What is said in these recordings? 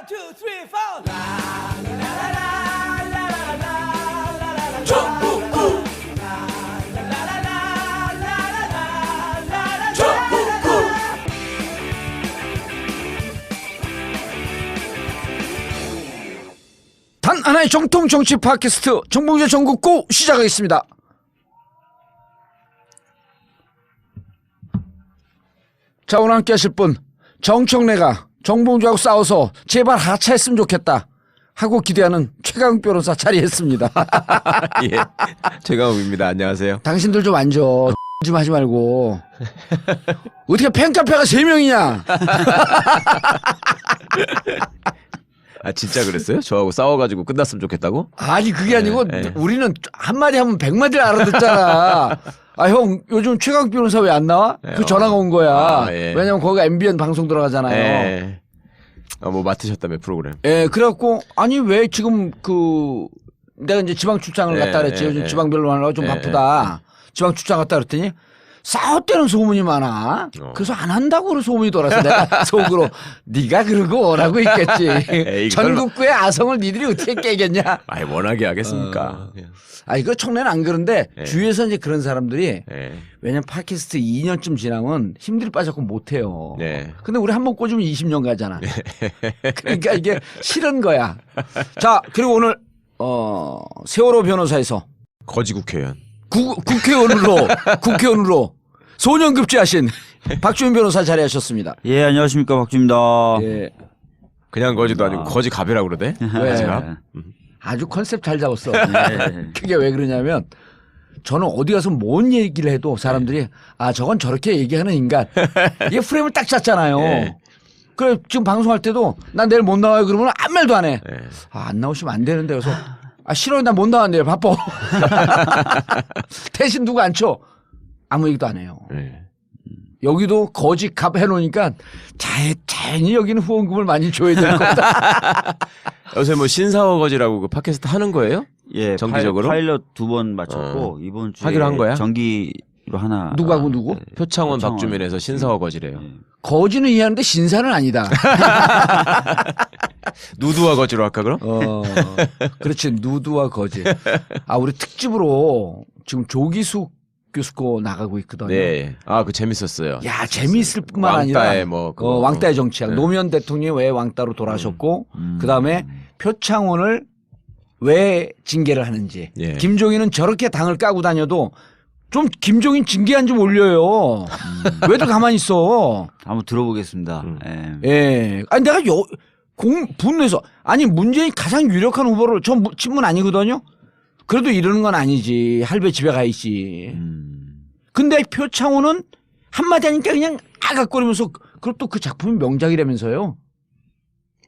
One, two, three, four. 전국구. 전국구. 단 하나의 정통 정치 팟캐스트 정봉재 전국구 시작하겠습니다. 자, 오늘 함께 하실 분, 정청래가 정봉주하고 싸워서 제발 하차했으면 좋겠다 하고 기대하는 최강욱 변호사 자리했습니다. 예, 최강욱입니다. 안녕하세요. 당신들 좀 앉아. 좀 하지 말고. 어떻게 팬카페가 3명이냐? 아, 진짜 그랬어요? 저하고 싸워가지고 끝났으면 좋겠다고? 아니, 그게 아니고 네. 우리는 한마디 하면 100마디를 알아듣잖아. 아, 형, 요즘 최강욱 변호사 왜 안 나와? 네, 그 전화가 온 거야. 아, 예. 왜냐면 거기가 MBN 방송 들어가잖아요. 예. 뭐 맡으셨다며 프로그램. 예, 그래갖고, 아니, 왜 지금 내가 이제 지방 출장을 갔다 그랬지. 요즘 지방 변론하려고 좀 바쁘다. 지방 출장 갔다 그랬더니, 싸웠다는 소문이 많아. 그래서 안 한다고 그런 소문이 돌아서 내가 속으로, 네가 그러고 오라고 있겠지. 에이, 전국구의 아성을 니들이 어떻게 깨겠냐. 아이, 워낙에 하겠습니까? 아, 이거 청래는 안 그런데, 주위에서 이제 그런 사람들이, 예. 왜냐면 팟캐스트 2년쯤 지나면 힘들이 빠졌고 못해요. 네. 근데 우리 한 번 꽂으면 20년 가잖아. 그러니까 이게 싫은 거야. 자, 그리고 오늘 세월호 변호사에서 거지 국회의원. 국회의원으로 소년급제하신 박주민 변호사 자리하셨습니다. 예, 안녕하십니까, 박주입니다. 예. 그냥 거지도 아니고 거지 갑이라고 그러대? 왜? 거지 갑? 아주 컨셉 잘 잡았어. 네. 그게 왜 그러냐면 저는 어디 가서 뭔 얘기를 해도 사람들이 아, 저건 저렇게 얘기하는 인간. 이게 프레임을 딱 짰잖아요. 네. 그래, 지금 방송할 때도 난 내일 못 나와요 그러면 아무 말도 안 해. 네. 아, 안 나오시면 안 되는데. 그래서 아, 싫어요. 난 못 나왔는데 바빠. 대신 누구 앉혀? 아무 얘기도 안 해요. 네. 여기도 거지 갑 해놓으니까 자연히 여기는 후원금을 많이 줘야 될 것 같다. 요새 뭐 신사워 거지라고 그 팟캐스트 하는 거예요? 예, 정기적으로? 파일럿 2번 마쳤고, 이번 주에 하기로 한 거야? 정기로 하나. 누구하고 누구? 네. 표창원 박주민에서 신사워 거지래요. 거지는 이해하는데 신사는 아니다. 누드와 거지로 할까 그럼? 그렇지. 누드와 거지. 아, 우리 특집으로 지금 조기숙 교수 거 나가고 있거든요. 네. 아, 그 재밌었어요. 야, 재미있을 뿐만 왕따의 아니라 뭐 그거. 왕따의 정치학. 네. 노무현 대통령이 왜 왕따로 돌아가셨고 그다음에 표창원을 왜 징계를 하는지. 예. 김종인은 저렇게 당을 까고 다녀도 좀 김종인 징계한 좀 올려요. 왜들 가만히 있어. 한번 들어보겠습니다. 예. 예. 아니 내가 분노해서 아니 문재인 가장 유력한 후보를 저 친문 아니거든요. 그래도 이러는 건 아니지. 할배 집에 가 있지. 근데 표창원은 한마디 하니까 그냥 아각거리면서 그리고 또 그 작품이 명작이라면서요.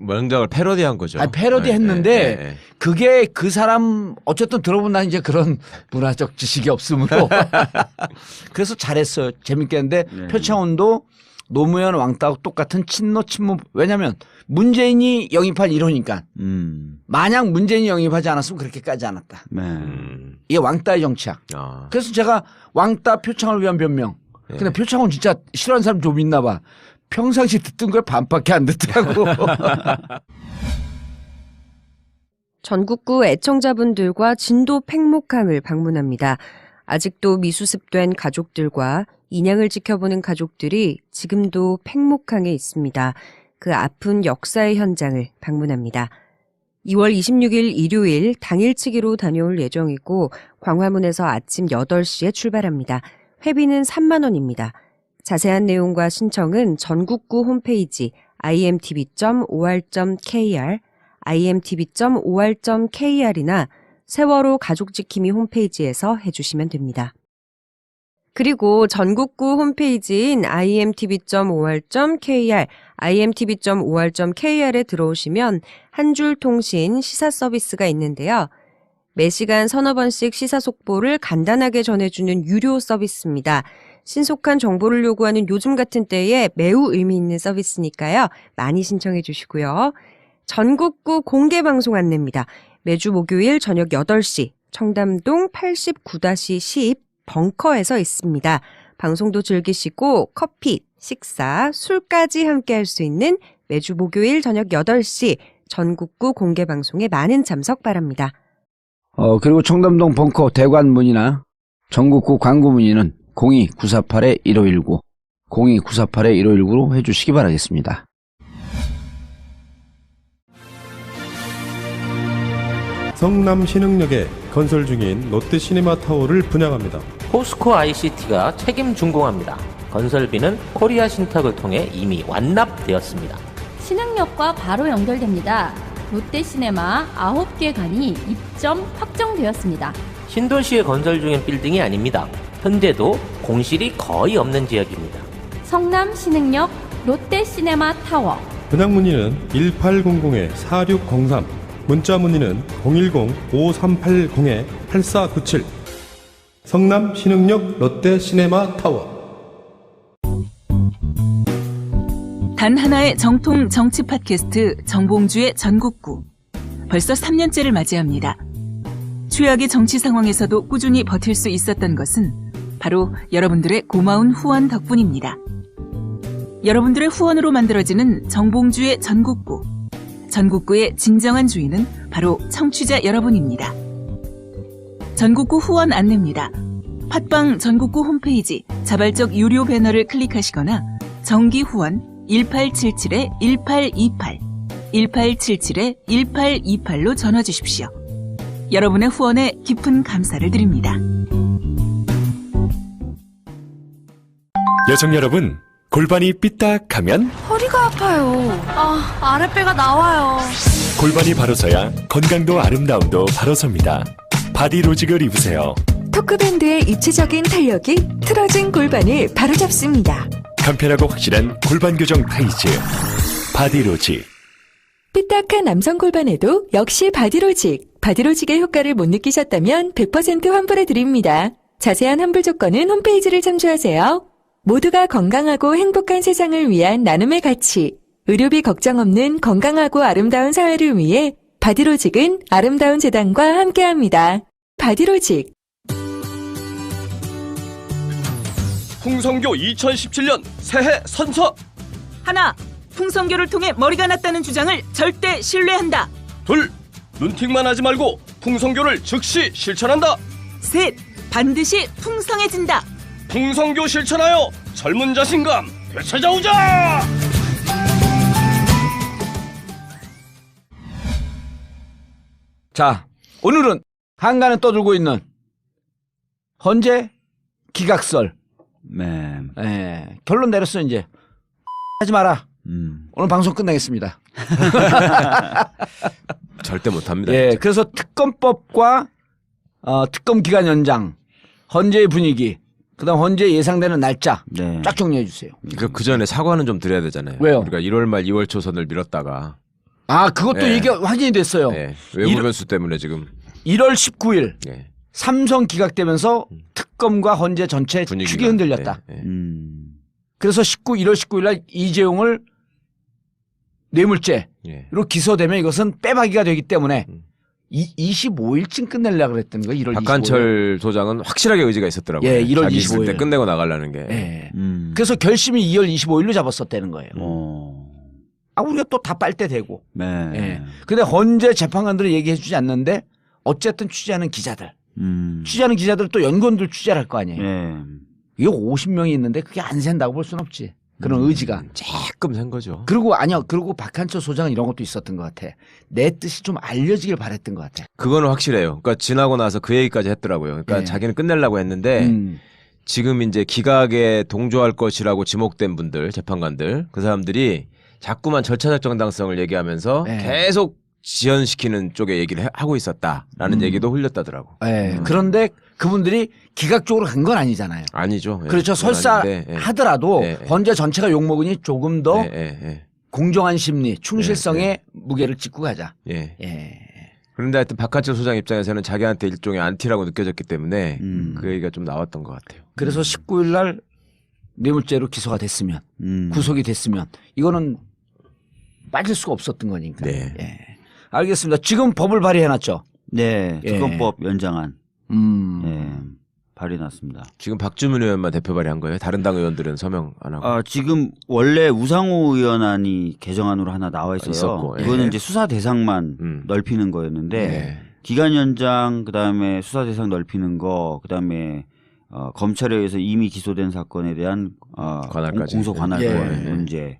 명작을 패러디한 거죠. 아니, 패러디 했는데 그게 그 사람 어쨌든 들어본 난 이제 그런 문화적 지식이 없으므로 그래서 잘했어요. 재밌게 했는데 표창원도 노무현 왕따하고 똑같은 친문 왜냐면 문재인이 영입한 1호니까 만약 문재인이 영입하지 않았으면 그렇게 까지 않았다. 네. 이게 왕따의 정치야. 아. 그래서 제가 왕따 표창을 위한 변명. 근데 표창은 진짜 싫어하는 사람 좀 있나 봐. 평상시 듣던 걸 반밖에 안 듣더라고. 전국구 애청자분들과 진도 팽목항을 방문합니다. 아직도 미수습된 가족들과 인양을 지켜보는 가족들이 지금도 팽목항에 있습니다. 그 아픈 역사의 현장을 방문합니다. 2월 26일 일요일 당일치기로 다녀올 예정이고 광화문에서 아침 8시에 출발합니다. 회비는 3만 원입니다. 자세한 내용과 신청은 전국구 홈페이지 imtb.or.kr, imtb.or.kr이나 세월호 가족지킴이 홈페이지에서 해주시면 됩니다. 그리고 전국구 홈페이지인 imtb.or.kr, imtb.or.kr에 들어오시면 한 줄 통신 시사 서비스가 있는데요. 매시간 서너 번씩 시사 속보를 간단하게 전해주는 유료 서비스입니다. 신속한 정보를 요구하는 요즘 같은 때에 매우 의미 있는 서비스니까요. 많이 신청해 주시고요. 전국구 공개방송 안내입니다. 매주 목요일 저녁 8시 청담동 89-10 벙커에서 있습니다. 방송도 즐기시고 커피, 식사, 술까지 함께 할 수 있는 매주 목요일 저녁 8시 전국구 공개방송에 많은 참석 바랍니다. 그리고 청담동 벙커 대관 문의나 전국구 광고 문의는 02-948-1519, 02-948-1519로 해주시기 바라겠습니다. 성남 신흥역에 건설 중인 롯데시네마타워를 분양합니다. 포스코 ICT가 책임 준공합니다. 건설비는 코리아 신탁을 통해 이미 완납되었습니다. 신흥역과 바로 연결됩니다. 롯데시네마 9개 간이 입점 확정되었습니다. 신도시에 건설 중인 빌딩이 아닙니다. 현재도 공실이 거의 없는 지역입니다. 성남 신흥역 롯데시네마 타워. 분양 문의는 1800-4603, 문자 문의는 010-5380-8497. 성남 신흥역 롯데시네마타워. 단 하나의 정통 정치 팟캐스트 정봉주의 전국구. 벌써 3년째를 맞이합니다. 최악의 정치 상황에서도 꾸준히 버틸 수 있었던 것은 바로 여러분들의 고마운 후원 덕분입니다. 여러분들의 후원으로 만들어지는 정봉주의 전국구. 전국구의 진정한 주인은 바로 청취자 여러분입니다. 전국구 후원 안내입니다. 팟빵 전국구 홈페이지 자발적 유료 배너를 클릭하시거나 정기 후원 1877-1828, 1877-1828로 전화 주십시오. 여러분의 후원에 깊은 감사를 드립니다. 여성 여러분, 골반이 삐딱하면 허리가 아파요. 아랫배가 나와요. 골반이 바로 서야 건강도 아름다움도 바로 섭니다. 바디로직을 입으세요. 토크밴드의 입체적인 탄력이 틀어진 골반을 바로잡습니다. 간편하고 확실한 골반 교정 타이즈 바디로직. 삐딱한 남성 골반에도 역시 바디로직. 바디로직의 효과를 못 느끼셨다면 100% 환불해드립니다. 자세한 환불 조건은 홈페이지를 참조하세요. 모두가 건강하고 행복한 세상을 위한 나눔의 가치. 의료비 걱정 없는 건강하고 아름다운 사회를 위해 바디로직은 아름다운 재단과 함께합니다. 바디로직. 풍성교 2017년 새해 선서. 하나, 풍성교를 통해 머리가 났다는 주장을 절대 신뢰한다. 둘, 눈팅만 하지 말고 풍성교를 즉시 실천한다. 셋, 반드시 풍성해진다. 풍성교 실천하여 젊은 자신감 되찾아오자. 자, 오늘은 한간에 떠들고 있는 헌재 기각설. 네. 결론 내렸어 이제. 하지 마라. 오늘 방송 끝나겠습니다. 절대 못합니다. 예, 진짜. 그래서 특검법과 특검 기간 연장, 헌재의 분위기, 그다음 헌재 예상되는 날짜 네. 쫙 정리해 주세요. 그 전에 사과는 좀 드려야 되잖아요. 왜요? 우리가 1월 말 2월 초선을 미뤘다가 그것도 예. 이게 확인이 됐어요. 외부 변수 때문에 지금 1월 19일 예. 삼성 기각되면서 특검과 헌재 전체 분위기가, 축이 흔들렸다. 예. 그래서 1월 19일 날 이재용을 뇌물죄로 예. 기소되면 이것은 빼박이가 되기 때문에 25일쯤 끝내려고 그랬던 거예요. 1월 25일. 박한철 소장은 확실하게 의지가 있었더라고요. 예, 1월 자기 있을 25일. 때 끝내고 나가려는 게. 예. 그래서 결심이 2월 25일로 잡았었다는 거예요. 우리가 또 다 빨대 대고. 네. 예. 근데 헌재 재판관들은 얘기해 주지 않는데 어쨌든 취재하는 기자들. 취재하는 기자들 또 연구원들 취재를 할 거 아니에요. 네. 이거 50명이 있는데 그게 안 샌다고 볼 수는 없지. 그런 의지가. 조금 센 거죠. 그리고 그리고 박한철 소장은 이런 것도 있었던 것 같아. 내 뜻이 좀 알려지길 바랬던 것 같아. 그거는 확실해요. 그러니까 지나고 나서 그 얘기까지 했더라고요. 그러니까 예. 자기는 끝내려고 했는데 지금 이제 기각에 동조할 것이라고 지목된 분들, 재판관들, 그 사람들이 자꾸만 절차적 정당성을 얘기하면서 예. 계속 지연시키는 쪽에 얘기를 하고 있었다라는 얘기도 흘렸다더라고. 예. 그런데 그분들이 기각적으로 간 건 아니잖아요. 아니죠. 예. 그렇죠. 그건 설사 아닌데, 예. 하더라도 예. 헌재 전체가 욕먹으니 조금 더 예. 공정한 심리, 충실성에 예. 무게를 찍고 가자. 예. 예. 그런데 하여튼 박한철 소장 입장에서는 자기한테 일종의 안티라고 느껴졌기 때문에 그 얘기가 좀 나왔던 것 같아요. 그래서 19일 날 뇌물죄로 기소가 됐으면 구속이 됐으면 이거는 빠질 수가 없었던 거니까. 네. 예. 알겠습니다. 지금 법을 발의해놨죠. 네. 예. 특검법 연장안. 음. 예. 발의 났습니다. 지금 박주민 의원만 대표 발의한 거예요? 다른 당 의원들은 서명 안 하고? 지금 원래 우상호 의원안이 개정안으로 하나 나와 있어요. 있었고, 이거는 예. 이제 수사 대상만 넓히는 거였는데 예. 기간 연장 그다음에 수사 대상 넓히는 거 그다음에 검찰에 의해서 이미 기소된 사건에 대한 관할까지. 공소 관할권 예. 문제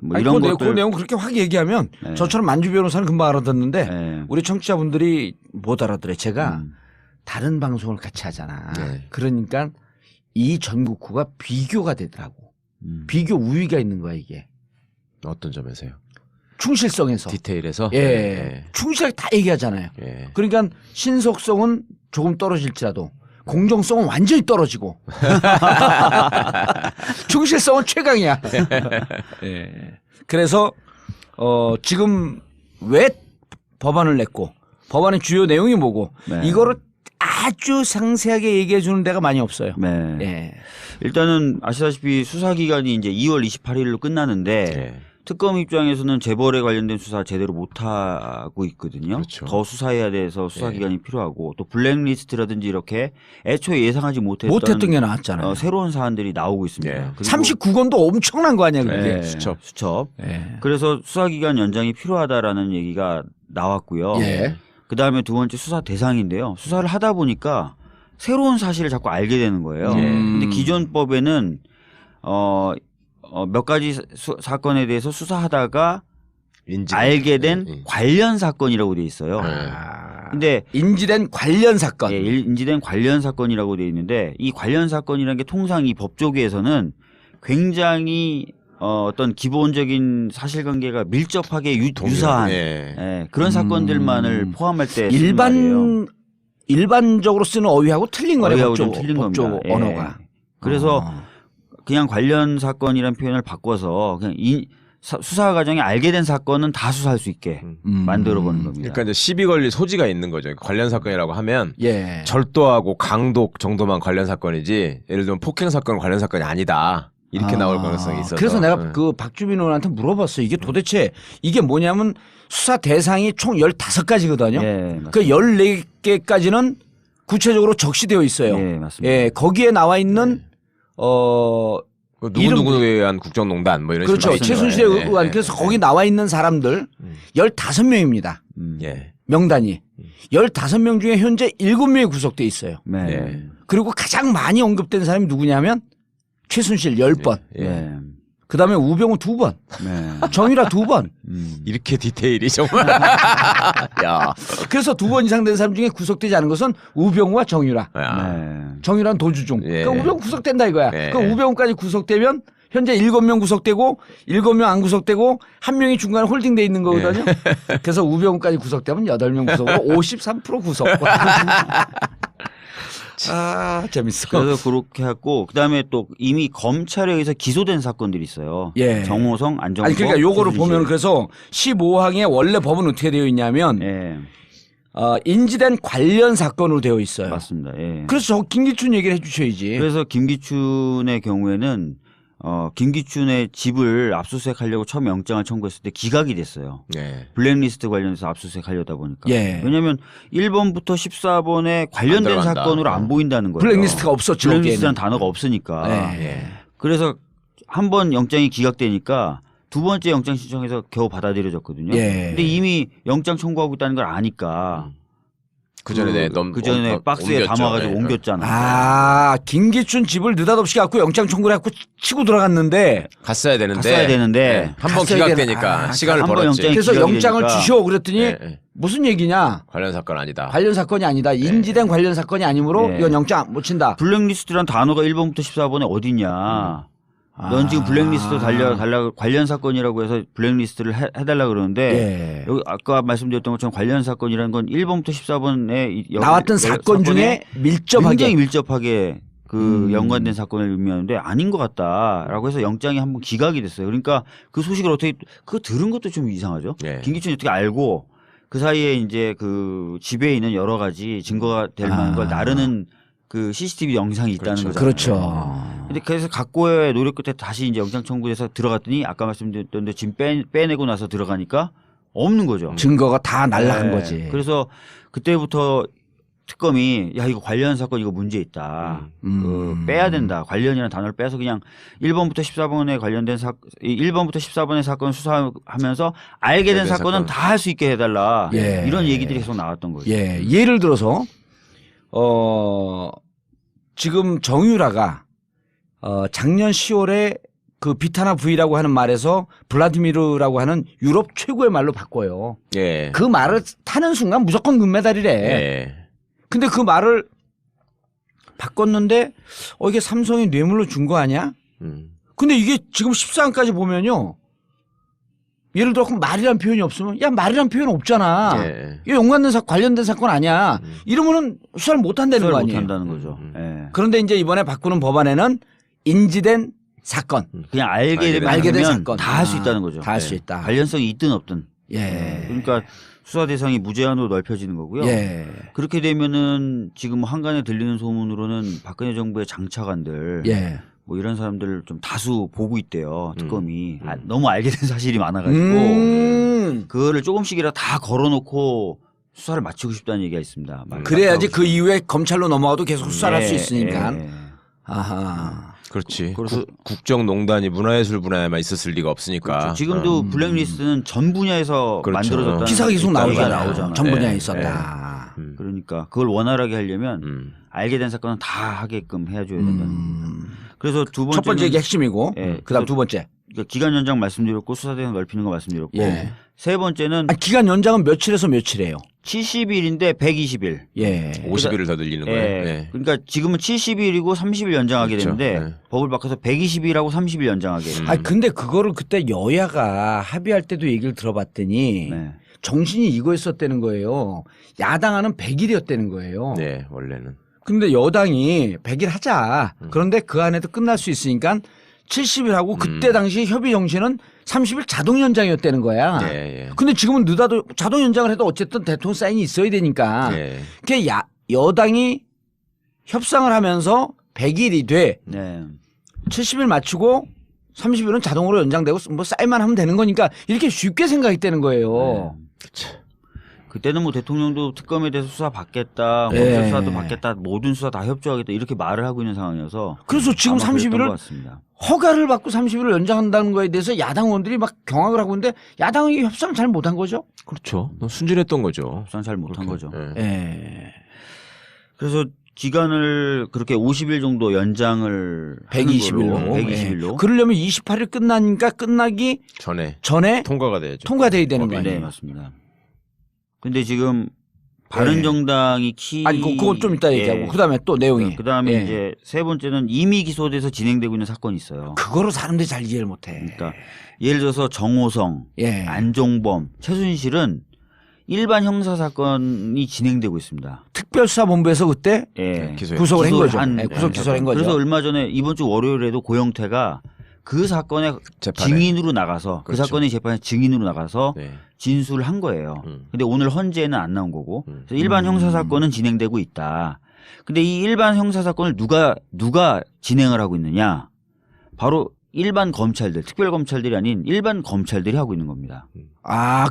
뭐 아니, 이런 그 것들 내용 그렇게 확 얘기하면 네. 저처럼 만주 변호사는 금방 알아듣는데 네. 우리 청취자분들이 못 알아들어요. 제가 다른 방송을 같이 하잖아. 네. 그러니까 이 전국구가 비교가 되더라고. 비교 우위가 있는 거야 이게. 어떤 점에서요? 충실성에서. 디테일에서? 예. 예. 충실하게 다 얘기하잖아요. 예. 그러니까 신속성은 조금 떨어질지라도 공정성은 완전히 떨어지고 충실성은 최강이야. 예. 그래서 지금 왜 법안을 냈고 법안의 주요 내용이 뭐고 네. 이거를 아주 상세하게 얘기해 주는 데가 많이 없어요. 네. 예. 일단은 아시다시피 수사 기간이 이제 2월 28일로 끝나는데 예. 특검 입장에서는 재벌에 관련된 수사 제대로 못 하고 있거든요. 그렇죠. 더 수사해야 돼서 수사 기간이 필요하고 또 블랙리스트라든지 이렇게 애초에 예상하지 못했던 게 나왔잖아요. 새로운 사안들이 나오고 있습니다. 예. 그리고 39건도 엄청난 거 아니야 그게. 네, 수첩. 예. 그래서 수사 기간 연장이 필요하다라는 얘기가 나왔고요. 예. 그다음에 두 번째 수사 대상인데요. 수사를 하다 보니까 새로운 사실을 자꾸 알게 되는 거예요. 근데 기존 법에는 몇 가지 사건에 대해서 수사하다가 알게 된 관련 사건이라고 돼 있어요. 근데 인지된 관련 사건. 예, 인지된 관련 사건이라고 돼 있는데 이 관련 사건이라는 게 통상 이 법조계에서는 굉장히 어떤 기본적인 사실관계가 밀접하게 유사한 그런 사건들만을 포함할 때 일반적으로 쓰는 어휘하고 틀린 거네. 어휘하고 법조, 좀 틀린 법조 겁니다. 예. 언어가. 그래서 그냥 관련 사건이라는 표현을 바꿔서 그냥 수사 과정에 알게 된 사건은 다 수사할 수 있게 만들어보는 겁니다. 그러니까 이제 시비 걸릴 소지가 있는 거죠. 관련 사건이라고 하면 예. 절도하고 강도 정도만 관련 사건이지 예를 들면 폭행 사건 관련 사건이 아니다. 이렇게 나올 가능성이 있어서. 그래서 내가 그 박주민 의원한테 물어봤어요. 이게 도대체 이게 뭐냐면 수사 대상이 총 15가지거든요. 예, 그 14개까지는 구체적으로 적시되어 있어요. 예, 맞습니다. 예, 거기에 나와 있는 누구누구에 의한 국정농단 뭐 이런 그렇죠. 식으로 최순실에 의한 그래서 거기 나와 있는 사람들 15명입니다. 예. 명단이 15명 중에 현재 7명이 구속돼 있어요. 네. 그리고 가장 많이 언급된 사람이 누구냐면 최순실 10번. 예. 그다음에 우병우 2번. 네. 정유라 2번. 이렇게 디테일이 정말. 야. 그래서 2번 이상 된 사람 중에 구속되지 않은 것은 우병우와 정유라. 네. 정유라는 도주중. 예. 그러니까 우병우 구속된다 이거야. 예. 그러니까 우병우까지 구속되면 현재 7명 구속되고 7명 안 구속되고 1명이 중간에 홀딩돼 있는 거거든요. 그래서 우병우까지 구속되면 8명 구속으로 53% 구속. 아, 재밌어. 그래서 그렇게 하고 그다음에 또 이미 검찰에 의해서 기소된 사건들이 있어요. 예. 정호성, 안정범. 아니 그러니까 요거를 보면 그래서 15항에 원래 법은 어떻게 되어 있냐면 예. 인지된 관련 사건으로 되어 있어요. 맞습니다. 예. 그래서 저 김기춘 얘기를 해 주셔야지. 그래서 김기춘의 경우에는 김기춘의 집을 압수수색하려고 처음 영장을 청구했을 때 기각이 됐어요. 네. 블랙리스트 관련해서 압수수색하려다 보니까. 예. 왜냐하면 1번부터 14번에 관련된 사건으로 안 보인다는 거예요. 블랙리스트가 없었죠. 블랙리스트라는 단어가 없으니까. 예. 그래서 한 번 영장이 기각되니까 두 번째 영장 신청해서 겨우 받아들여졌거든요. 예. 근데 이미 영장 청구하고 있다는 걸 아니까 그 전에 그 전에 박스에 담아가지고 옮겼잖아. 아, 김기춘 집을 느닷없이 갖고 영장 청구를 갖고 치고 들어갔는데 갔어야 되는데 한 번 갔어야 기각되니까 시간을 한번 벌었지. 영장이 그래서 영장을 기각이 주시오 그랬더니 예. 무슨 얘기냐? 관련 사건 아니다. 관련 사건이 아니다. 인지된 관련 사건이 아니므로 네. 이건 영장 못 친다. 블랙리스트란 단어가 1번부터 14번에 어디냐. 넌 지금 블랙리스트 달라 관련 사건이라고 해서 블랙리스트를 해달라 그러는데 예. 여기 아까 말씀드렸던 것처럼 관련 사건이라는 건 1번부터 14번에 나왔던 사건 중에 밀접하게 굉장히 밀접하게 그 연관된 사건을 의미하는데 아닌 것 같다라고 해서 영장이 한번 기각이 됐어요. 그러니까 그 소식을 어떻게 그거 들은 것도 좀 이상하죠. 예. 김기춘이 어떻게 알고 그 사이에 이제 그 집에 있는 여러 가지 증거가 될 만한 걸 나르는 그 CCTV 영상이 있다는 거죠. 그렇죠. 근데 그래서 각고의 노력 끝에 다시 이제 영장 청구해서 들어갔더니 아까 말씀드렸던 데 짐 빼내고 나서 들어가니까 없는 거죠. 증거가 다 날라간 네. 거지. 그래서 그때부터 특검이 야 이거 관련 사건 이거 문제 있다. 빼야 된다. 관련이라는 단어를 빼서 그냥 1번부터 14번에 관련된 1번부터 14번의 사건 수사하면서 알게 된 사건은 다 할 수 있게 해달라. 예. 이런 얘기들이 계속 나왔던 거죠. 예. 예를 들어서 지금 정유라가 작년 10월에 그 비타나 V라고 하는 말에서 블라디미르라고 하는 유럽 최고의 말로 바꿔요. 예. 그 말을 타는 순간 무조건 금메달이래. 예. 근데 그 말을 바꿨는데 이게 삼성이 뇌물로 준 거 아니야? 근데 이게 지금 14강까지 보면요. 예를 들어 말이란 표현이 없으면 야 말이란 표현 없잖아. 예. 이게 연관된 관련된 사건 아니야. 이러면은 수사를 못 한다는 거 아니에요. 못 한다는 거죠. 예. 그런데 이제 이번에 바꾸는 법안에는 인지된 사건. 그냥 알게 된 되면 사건. 다 할 수 있다는 거죠. 다 할 수 있다. 관련성이 있든 없든. 예. 그러니까 수사 대상이 무제한으로 넓혀지는 거고요. 예. 그렇게 되면은 지금 한간에 들리는 소문으로는 박근혜 정부의 장차관들 예. 뭐 이런 사람들 좀 다수 보고 있대요. 특검이 너무 알게 된 사실이 많아가지고 그거를 조금씩이라도 다 걸어놓고 수사를 마치고 싶다는 얘기가 있습니다. 그래야지 그 이후에 검찰로 넘어가도 계속 수사를 할 수 있으니까. 예. 아하. 그렇지. 그래서 국정농단이 문화예술 분야에만 있었을 리가 없으니까. 그렇죠. 지금도 블랙리스트는 전 분야에서 그렇죠. 만들어졌다는 기사가 계속 나오잖아요. 나오잖아요. 전 분야에 예. 있었다. 그러니까 그걸 원활하게 하려면 알게 된 사건은 다 하게끔 해줘야 된다는 겁니다. 그래서 두 번째 첫 번째 이게 핵심이고, 예, 그다음 두 번째. 그러니까 기간 연장 말씀드렸고 수사 대상 넓히는 거 말씀드렸고 예. 세 번째는 기간 연장은 며칠에서 며칠이에요? 70일인데 120일. 예. 50일을 더 늘리는 거예요. 예. 그러니까 지금은 70일이고 30일 연장하게 그렇죠. 되는데 예. 법을 바꿔서 120일하고 30일 연장하게. 근데 그거를 그때 여야가 합의할 때도 얘기를 들어봤더니 네. 정신이 이거였었다는 거예요. 야당안은 100일이었다는 거예요. 네, 원래는. 근데 여당이 100일 하자. 그런데 그 안에도 끝날 수 있으니까 70일 하고 그때 당시 협의 정신은 30일 자동 연장이었다는 거야. 예, 예. 근데 지금은 늦어도 자동 연장을 해도 어쨌든 대통령 사인이 있어야 되니까. 예. 그게 여당이 협상을 하면서 100일이 돼. 네. 70일 맞추고 30일은 자동으로 연장되고 뭐 사인만 하면 되는 거니까 이렇게 쉽게 생각했다는 거예요. 그때는 뭐 대통령도 특검에 대해서 수사 받겠다, 예. 검찰 수사도 받겠다, 모든 수사 다 협조하겠다 이렇게 말을 하고 있는 상황이어서 그래서 지금 아마 그랬던 30일을 것 같습니다. 허가를 받고 30일을 연장한다는 거에 대해서 야당 의원들이 막 경악을 하고 있는데 야당이 협상 잘 못한 거죠. 그렇죠. 순진했던 거죠. 협상 잘 못한 거죠. 예. 예. 그래서 기간을 그렇게 50일 정도 연장을 120일로. 120일로. 그러려면 28일 끝나니까 끝나기 전에 통과가 돼야죠. 통과돼야 되는 거 네, 아니에요? 맞습니다. 근데 지금 바른정당이 아니 그건 좀 이따 얘기하고 그다음에 또 내용이. 그다음에 예. 이제 세 번째는 이미 기소돼서 진행되고 있는 사건이 있어요. 그거로 사람들이 잘 이해를 못해. 그러니까 예를 들어서 정호성, 예. 안종범, 최순실은 일반 형사 사건이 진행되고 있습니다. 특별수사본부에서 그때 예. 구속을 한 거죠. 예, 구속 기소를 한 거죠. 그래서 얼마 전에 이번 주 월요일에도 고영태가 그 사건의 증인으로 나가서 그 그렇죠. 사건의 재판에 증인으로 나가서 네. 진술을 한 거예요. 근데 오늘 헌재는 안 나온 거고 그래서 일반 형사 사건은 진행되고 있다. 근데 이 일반 형사 사건을 누가 진행을 하고 있느냐? 바로 일반 검찰들, 특별 검찰들이 아닌 일반 검찰들이 하고 있는 겁니다.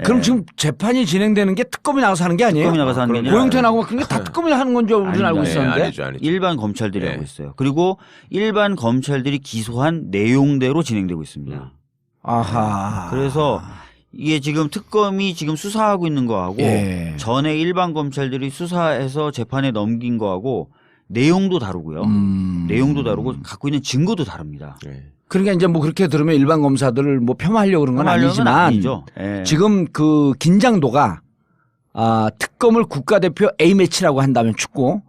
그럼 예. 지금 재판이 진행되는 게 특검이 나가서 하는 게 아니에요? 특검이 나가서 하는 게 아니라 고영태 나오고 그런 게 다 특검이 하는 건 줄 우리는 알고 있었는데. 아니죠. 일반 검찰들이 예. 하고 있어요. 그리고 일반 검찰들이 기소한 내용대로 진행되고 있습니다. 아하. 그래서 이게 지금 특검이 지금 수사하고 있는 거하고 예. 전에 일반 검찰들이 수사해서 재판에 넘긴 거하고 내용도 다르고요. 내용도 다르고 갖고 있는 증거도 다릅니다. 그러니까 이제 뭐 그렇게 들으면 일반 검사들을 뭐 폄하하려고 그런 건 폄하하려는 아니지만 아니죠. 예. 지금 그 긴장도가 특검을 국가대표 A매치라고 한다면 축구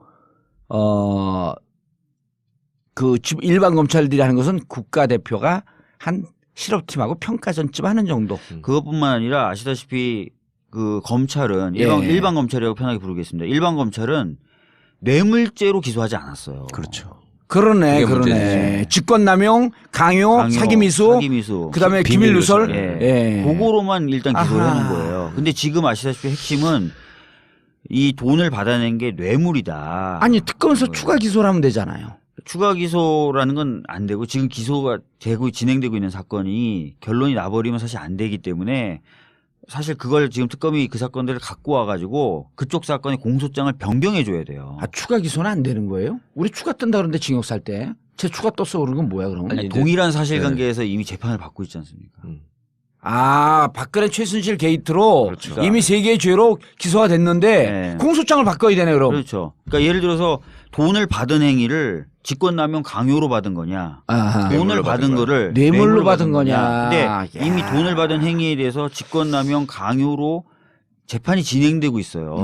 그 일반 검찰들이 하는 것은 국가대표가 한 실업팀하고 평가전쯤 하는 정도. 그것뿐만 아니라 아시다시피 그 검찰은 예. 일반 검찰이라고 편하게 부르겠습니다. 일반 검찰은 뇌물죄로 기소하지 않았어요. 그렇죠. 그러네. 문제지. 직권남용, 강요, 사기미수, 그다음에 기밀누설. 예. 그거로만 일단 기소를 아하. 해놓은 거예요. 근데 지금 아시다시피 핵심은 이 돈을 받아낸 게 뇌물이다. 아니 특검에서 추가 기소를 하면 되잖아요. 추가 기소라는 건 안 되고 지금 기소가 되고 진행되고 있는 사건이 결론이 나버리면 사실 안 되기 때문에 사실 그걸 지금 특검이 그 사건들을 갖고 와가지고 그쪽 사건의 공소장을 변경해 줘야 돼요. 아, 추가 기소는 안 되는 거예요? 우리 추가 뜬다 그러는데 징역 살 때. 제 추가 떴어 그러는 건 뭐야 그럼? 아니, 동일한 사실관계에서 이미 재판을 받고 있지 않습니까? 아, 박근혜 최순실 게이트로 그렇죠. 이미 3개의 죄로 기소가 됐는데 네. 공소장을 바꿔야 되네 그럼. 그렇죠. 그러니까 예를 들어서 돈을 받은 행위를 직권남용 강요로 받은 거냐, 아하. 돈을 뇌물로 받은 받은 거를 뇌물로 받은 거냐. 근데 야. 이미 돈을 받은 행위에 대해서 직권남용 강요로 재판이 진행되고 있어요.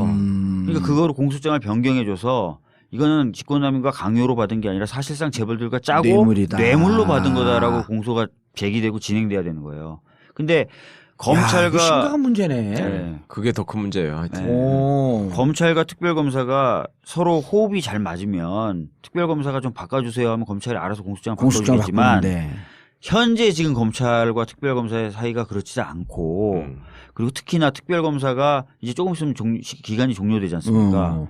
그러니까 그거로 공소장을 변경해줘서 이거는 직권남용과 강요로 받은 게 아니라 사실상 재벌들과 짜고 뇌물이다. 뇌물로 받은 거다라고 공소가 제기되고 진행돼야 되는 거예요. 근데 야, 검찰과 이거 심각한 문제네. 네. 그게 더 큰 문제예요. 하여튼. 네. 오. 검찰과 특별검사가 서로 호흡이 잘 맞으면 특별검사가 좀 바꿔주세요 하면 검찰이 알아서 공소장을 공소장 바꿔주겠지만 바꾸는데. 현재 지금 검찰과 특별검사의 사이가 그렇지 않고 그리고 특히나 특별검사가 이제 조금 있으면 기간이 종료되지 않습니까?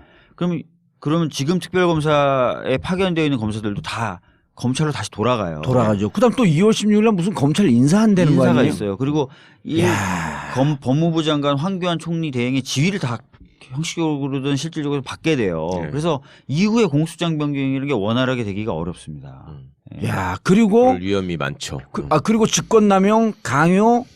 그러면 지금 특별검사에 파견되어 있는 검사들도 다 검찰로 다시 돌아가요. 돌아가죠. 그다음 또 2월 16일 날 무슨 검찰 인사한다는 거 인사가 아니에요? 있어요. 그리고 이 법무부 장관 황교안 총리 대행의 지위를 다 형식적으로든 실질적으로 받게 돼요. 네. 그래서 이후에 공소장 변경이라는 게 원활하게 되기가 어렵습니다. 야, 그리고 그럴 위험이 많죠. 그리고 직권남용, 강요,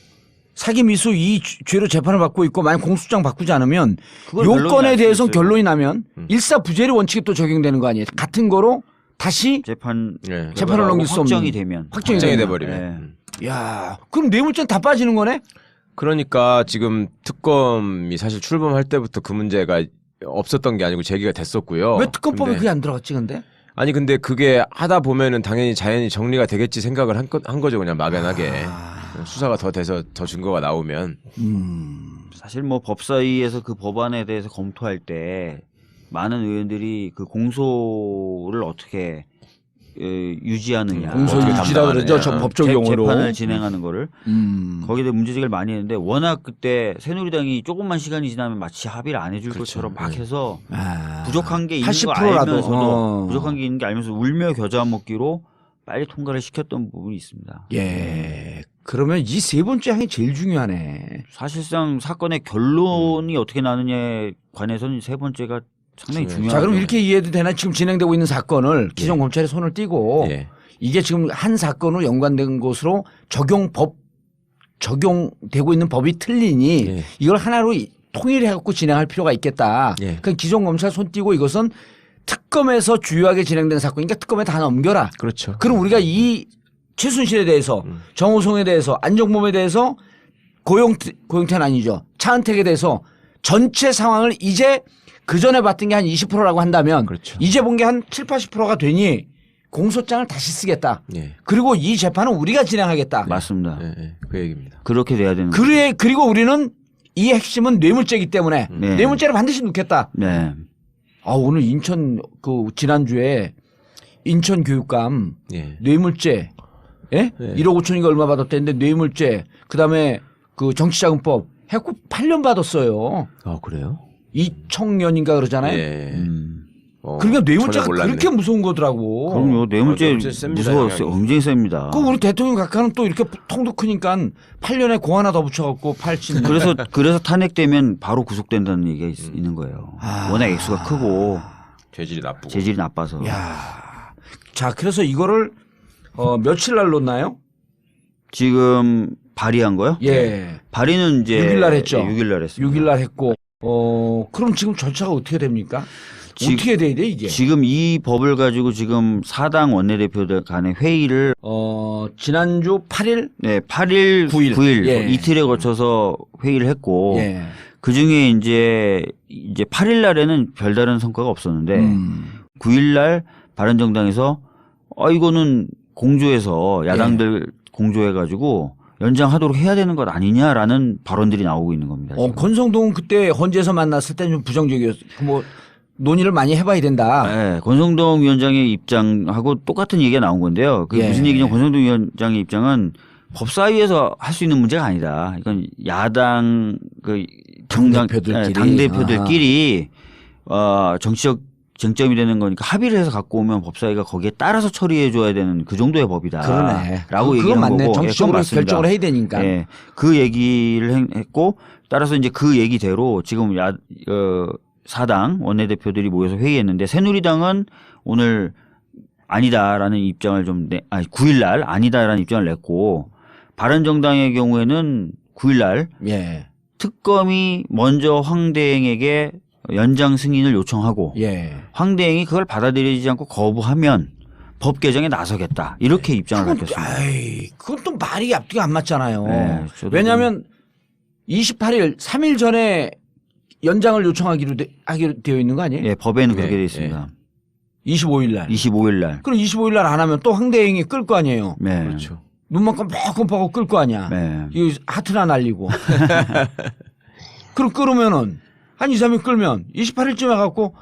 사기 미수 이 죄로 재판을 받고 있고 만약 공소장 바꾸지 않으면 그걸 요건에 결론이 대해서 날 수 있어요. 결론이 나면 일사부재리 원칙이 또 적용되는 거 아니에요? 같은 거로 다시 재판을 넘길 수 없는 확정이 되면 확정이 돼 되면. 버리면. 야, 그럼 뇌물죄는 다 빠지는 거네? 그러니까 지금 특검이 사실 출범할 때부터 그 문제가 없었던 게 아니고 제기가 됐었고요. 왜 특검법에 근데- 그게 안 들어갔지 근데? 아니 근데 그게 하다 보면은 당연히 자연히 정리가 되겠지 생각을 한 거죠. 그냥 막연하게. 수사가 더 돼서 더 증거가 나오면. 사실 뭐 법사위에서 그 법안에 대해서 검토할 때 많은 의원들이 그 공소를 어떻게 유지하느냐, 공소 어떻게 유지라 담당하느냐. 그러죠. 저 법적 용어로. 재판을 진행하는 거를 거기에 대해 문제제기를 많이 했는데 워낙 그때 새누리당이 조금만 시간이 지나면 마치 합의를 안 해줄 것처럼 막 해서 부족한 게 있는 거 80% 라도. 알면서도 부족한 게 있는 게 알면서 울며 겨자 먹기로 빨리 통과를 시켰던 부분이 있습니다. 예. 그러면 이 세 번째 항이 제일 중요하네. 사실상 사건의 결론이 어떻게 나느냐에 관해서는 세 번째가 상당히 중요하죠. 자, 그럼 이렇게 이해도 되나? 지금 진행되고 있는 사건을 기존 검찰이 손을 띄고 예. 이게 지금 한 사건으로 연관된 것으로 적용되고 있는 법이 틀리니 예. 이걸 하나로 통일해 갖고 진행할 필요가 있겠다. 예. 그러니까 기존 검찰 손 띄고 이것은 특검에서 주요하게 진행된 사건이니까 특검에 다 넘겨라. 그렇죠. 그럼 우리가 이 최순실에 대해서 정호성에 대해서 안종범에 대해서 고용태는 아니죠. 차은택에 대해서 전체 상황을 이제 그 전에 봤던 게 한 20%라고 한다면 그렇죠. 이제 본 게 한 7, 80%가 되니 공소장을 다시 쓰겠다. 예. 그리고 이 재판은 우리가 진행하겠다. 맞습니다. 예. 그 얘기입니다. 그렇게 돼야 되는 거죠. 그리고 우리는 이 핵심은 뇌물죄이기 때문에 네. 뇌물죄를 반드시 넣겠다. 네. 아, 오늘 지난주에 인천 교육감 예. 뇌물죄 예? 1억 5천인가 얼마 받았대는데 뇌물죄 그다음에 그 정치자금법 해고 8년 받았어요. 아, 그래요? 2청년인가 그러잖아요. 예. 그러니까 뇌물죄가 전혀 몰랐네. 그렇게 무서운 거더라고. 그럼요. 뇌물죄 뇌물죄 셉니다, 무서웠어요. 영향이. 굉장히 셉니다. 그 우리 대통령 각하는 또 이렇게 통도 크니까 8년에 공 하나 더 붙여갖고 80. 그래서 탄핵되면 바로 구속된다는 얘기가 있는 거예요. 워낙 액수가 크고 죄질이 나쁘고. 재질이 나빠서. 야, 자 그래서 이거를 며칠 날 놓나요? 지금 발의한 거요? 예. 발의는 이제 6일 날 했죠. 6일 날 했습니다. 6일 날 했고. 그럼 지금 절차가 어떻게 됩니까? 어떻게 돼야 돼 이게? 지금 이 법을 가지고 지금 사당 원내대표들 간의 회의를 지난주 8일? 네, 8일, 9일 예. 이틀에 거쳐서 회의를 했고 예. 그 중에 이제 8일 날에는 별다른 성과가 없었는데 9일 날 바른정당에서 이거는 공조해서 야당들 공조해가지고 연장하도록 해야 되는 것 아니냐라는 발언들이 나오고 있는 겁니다. 지금. 권성동은 그때 헌재에서 만났을 때 좀 부정적이었어. 뭐 논의를 많이 해봐야 된다. 네, 권성동 위원장의 입장하고 똑같은 얘기가 나온 건데요. 그게 예. 무슨 얘기냐면 권성동 위원장의 입장은 법사위에서 할 수 있는 문제가 아니다. 이건 야당 당대표들끼리. 당대표들끼리 정치적 쟁점이 되는 거니까 합의를 해서 갖고 오면 법사위가 거기에 따라서 처리해 줘야 되는 그 정도의 법이다. 그러네. 라고 그건 얘기한 맞네. 거고. 정치적으로 예, 결정을 해야 되니까. 예, 그 얘기를 했고 따라서 이제 그 얘기대로 지금 사당 원내대표들이 모여서 회의했는데 새누리당은 오늘 아니다라는 입장을 9일날 아니다라는 입장을 냈고 바른정당의 경우에는 9일날 예. 특검이 먼저 황대행에게 연장 승인을 요청하고 예. 황대행이 그걸 받아들이지 않고 거부하면 법 개정에 나서겠다 이렇게 입장을 밝혔습니다. 그건 또 말이 앞뒤가 안 맞잖아요. 네, 왜냐하면 28일 3일 전에 연장을 요청하기로 되어 있는 거 아니에요? 예, 법에는 그렇게 되어 있습니다. 25일 날. 25일 날. 그럼 25일 날 안 하면 또 황대행이 끌 거 아니에요. 네. 그렇죠. 눈만 깜빡깜빡하고 끌 거 아니야. 네. 이거 하트나 날리고. 그럼 끌으면은 한 2, 3일 끌면 28일쯤에 갖고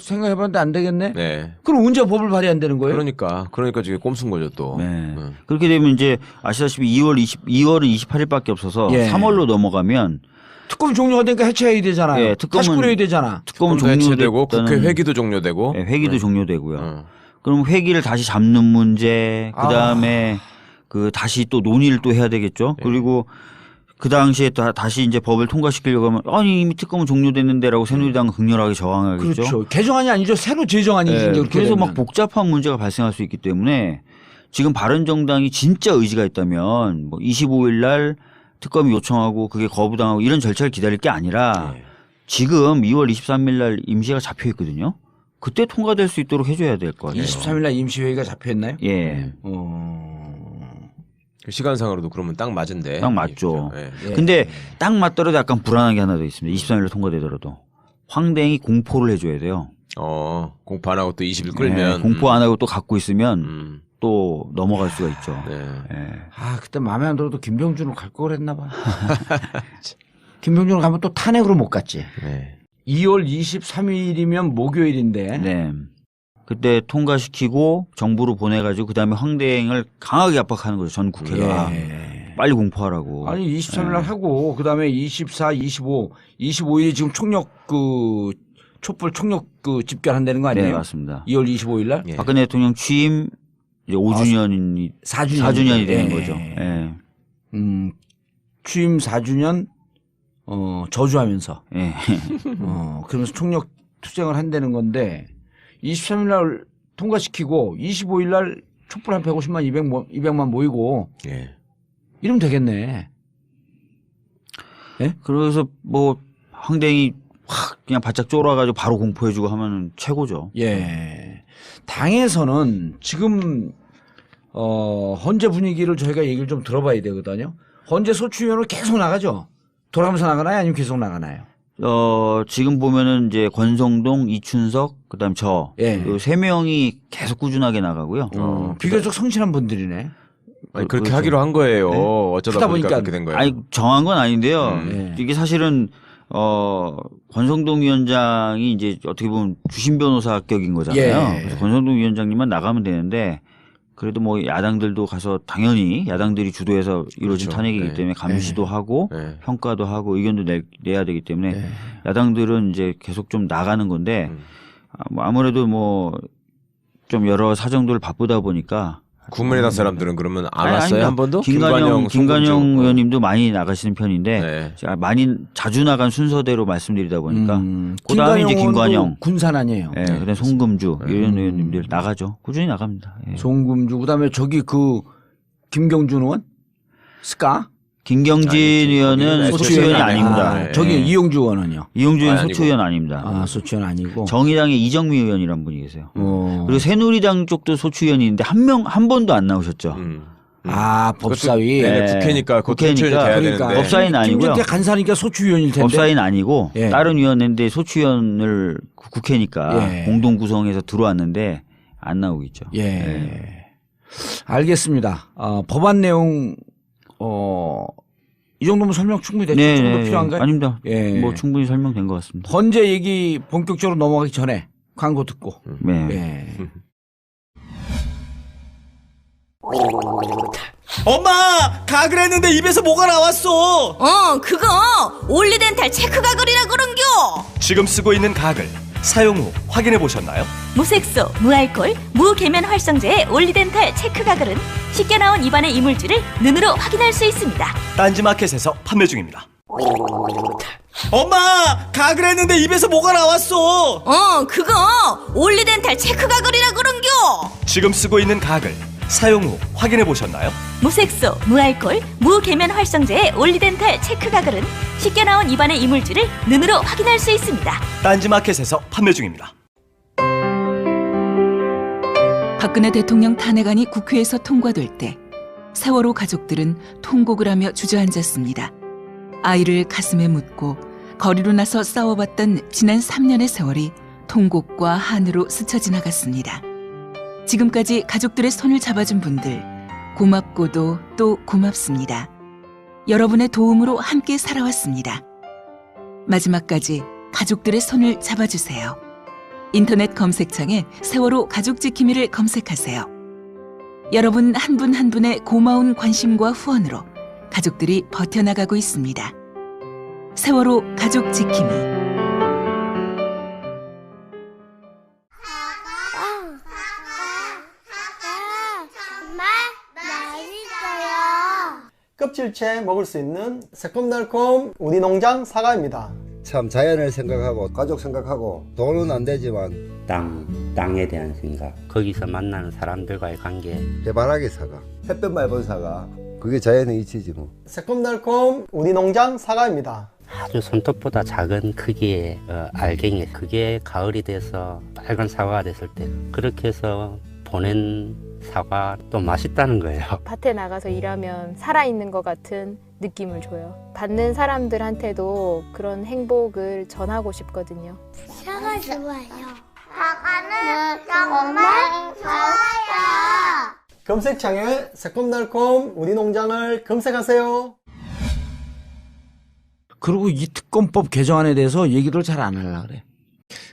생각해봤는데 안 되겠네. 네. 그럼 언제 법을 발의 안 되는 거예요? 그러니까 지금 꼼수인 거죠 또. 네. 그렇게 되면 이제 아시다시피 2월은 28일밖에 없어서 예. 3월로 넘어가면 특검 종료가 되니까 해체해야 되잖아요. 예, 다시 꾸려야 되잖아. 특검은 해체되고 국회 회기도 종료되고. 네, 회기도 종료되고요. 그럼 회기를 다시 잡는 문제, 그다음에 다시 또 논의를 또 해야 되겠죠. 그리고 그 당시에 다시 이제 법을 통과시키려고 하면 아니 이미 특검은 종료됐는데라고 새누리당은 극렬하게 저항하겠죠. 그렇죠. 개정안이 아니죠. 새로 제정안이지. 네, 그렇게 그래서 되면. 막 복잡한 문제가 발생할 수 있기 때문에 지금 바른정당이 진짜 의지가 있다면 25일 날 특검이 요청하고 그게 거부당하고 이런 절차를 기다릴 게 아니라 지금 2월 23일 날 임시가 잡혀 있거든요. 그때 통과될 수 있도록 해줘야 될 거 같아요. 23일 날 임시회의가 잡혀있나요? 예. 시간상으로도 그러면 딱 맞은데. 딱 맞죠. 예. 근데 딱 맞더라도 약간 불안한 게 하나 더 있습니다. 23일로 통과되더라도. 황대행이 공포를 해줘야 돼요. 공포 안 하고 또 20일 끌면. 네, 공포 안 하고 또 갖고 있으면 또 넘어갈 수가 있죠. 네. 그때 마음에 안 들어도 김병준으로 갈 걸 그랬나 봐. 김병준으로 가면 또 탄핵으로 못 갔지. 네. 2월 23일이면 목요일인데. 네. 그때 통과시키고 정부로 보내가지고 그다음에 황대행을 강하게 압박하는 거죠. 전 국회가. 빨리 공포하라고. 아니 23일 날 하고 그다음에 24, 25일이 지금 촛불 총력 집결한다는 거 아니에요? 네, 맞습니다. 2월 25일 날. 박근혜 대통령 취임 이제 5주년이 4주년이 되는 거죠. 예. 취임 4주년 저주하면서. 예. 그러면서 총력 투쟁을 한다는 건데 23일 날 통과시키고 25일 날 촛불 한 150만 200만 모이고 이러면 되겠네. 예? 그래서 황대행이 확 그냥 바짝 쫄아가지고 바로 공포해주고 하면 최고죠. 예. 당에서는 지금 헌재 분위기를 저희가 얘기를 좀 들어봐야 되거든요. 헌재 소추위원으로 계속 나가죠. 돌아가면서 나가나요? 아니면 계속 나가나요? 지금 보면은 이제 권성동, 이춘석, 그다음 저, 요 세 명이 계속 꾸준하게 나가고요. 비교적 성실한 분들이네. 아니, 그렇게 하기로 한 거예요. 어쩌다 보니까 그렇게 된 거예요. 아니 정한 건 아닌데요. 이게 사실은 권성동 위원장이 이제 어떻게 보면 주심 변호사격인 거잖아요. 그래서 권성동 위원장님만 나가면 되는데 그래도 야당들도 가서 당연히 야당들이 주도해서 이루어진 탄핵이기 때문에 감시도 하고 평가도 하고 의견도 내야 되기 때문에 야당들은 이제 계속 좀 나가는 건데 아무래도 좀 여러 사정들 바쁘다 보니까 국민의당 사람들은 그러면 안 왔어요? 한 번도? 김관영 의원님도 많이 나가시는 편인데 제가 많이 자주 나간 순서대로 말씀드리다 보니까 그다음에 이제 김관영 군산 아니에요. 그다음에 송금주 이런 의원님들 나가죠. 꾸준히 나갑니다. 송금주 그다음에 저기 김경준 의원 스카 김경진 의원은 소추위원이 아닙니다. 저기 이용주 의원은요? 이용주 의원 소추위원 아닙니다. 소추위원 아니고. 정의당의 이정미 의원이란 분이 계세요. 그리고 새누리당 쪽도 소추위원인데 한 번도 안 나오셨죠. 법사위. 국회니까 돼야 되는데. 법사위는 아니고요. 김경태 간사니까 소추위원일 텐데. 법사위는 아니고 다른 위원회인데 소추위원을 국회니까 공동 구성해서 들어왔는데 안 나오고 있죠. 알겠습니다. 법안 내용 이 정도면 설명 충분히 됐죠? 좀 더 필요한가요? 아닙니다. 충분히 설명된 것 같습니다. 헌재 얘기 본격적으로 넘어가기 전에 광고 듣고. 엄마! 가글 했는데 입에서 뭐가 나왔어! 그거 올리덴탈 체크 가글이라 그런겨! 지금 쓰고 있는 가글 사용 후 확인해 보셨나요? 무색소, 무알콜, 무계면 활성제의 올리덴탈 체크 가글은 쉽게 나온 입안의 이물질을 눈으로 확인할 수 있습니다. 딴지마켓에서 판매 중입니다. 엄마, 가글 했는데 입에서 뭐가 나왔어. 그거 올리덴탈 체크 가글이라 그런겨. 지금 쓰고 있는 가글 사용 후 확인해 보셨나요? 무색소, 무알콜, 무계면 활성제의 올리덴탈 체크 가글은 쉽게 나온 입안의 이물질을 눈으로 확인할 수 있습니다. 딴지마켓에서 판매 중입니다. 박근혜 대통령 탄핵안이 국회에서 통과될 때 세월호 가족들은 통곡을 하며 주저앉았습니다. 아이를 가슴에 묻고 거리로 나서 싸워봤던 지난 3년의 세월이 통곡과 한으로 스쳐 지나갔습니다. 지금까지 가족들의 손을 잡아준 분들 고맙고도 또 고맙습니다. 여러분의 도움으로 함께 살아왔습니다. 마지막까지 가족들의 손을 잡아주세요. 인터넷 검색창에 세월호 가족지킴이를 검색하세요. 여러분 한 분 한 분의 고마운 관심과 후원으로 가족들이 버텨나가고 있습니다. 세월호 가족지킴이. 껍질째 먹을 수 있는 새콤달콤 우리 농장 사과입니다. 참 자연을 생각하고 가족 생각하고 돈은 안 되지만 땅에 대한 생각, 거기서 만나는 사람들과의 관계. 해바라기 사과, 햇볕 맑은 사과, 그게 자연의 이치지 뭐. 새콤달콤 우리 농장 사과입니다. 아주 손톱보다 작은 크기의 알갱이, 그게 가을이 돼서 빨간 사과가 됐을 때 그렇게 해서 보낸 사과 또 맛있다는 거예요. 밭에 나가서 일하면 살아있는 것 같은 느낌을 줘요. 받는 사람들한테도 그런 행복을 전하고 싶거든요. 사과 좋아요. 사과는 정말 좋아요. 검색창에 새콤달콤 우리 농장을 검색하세요. 그리고 이 특검법 개정안에 대해서 얘기를 잘 안 하려고 그래.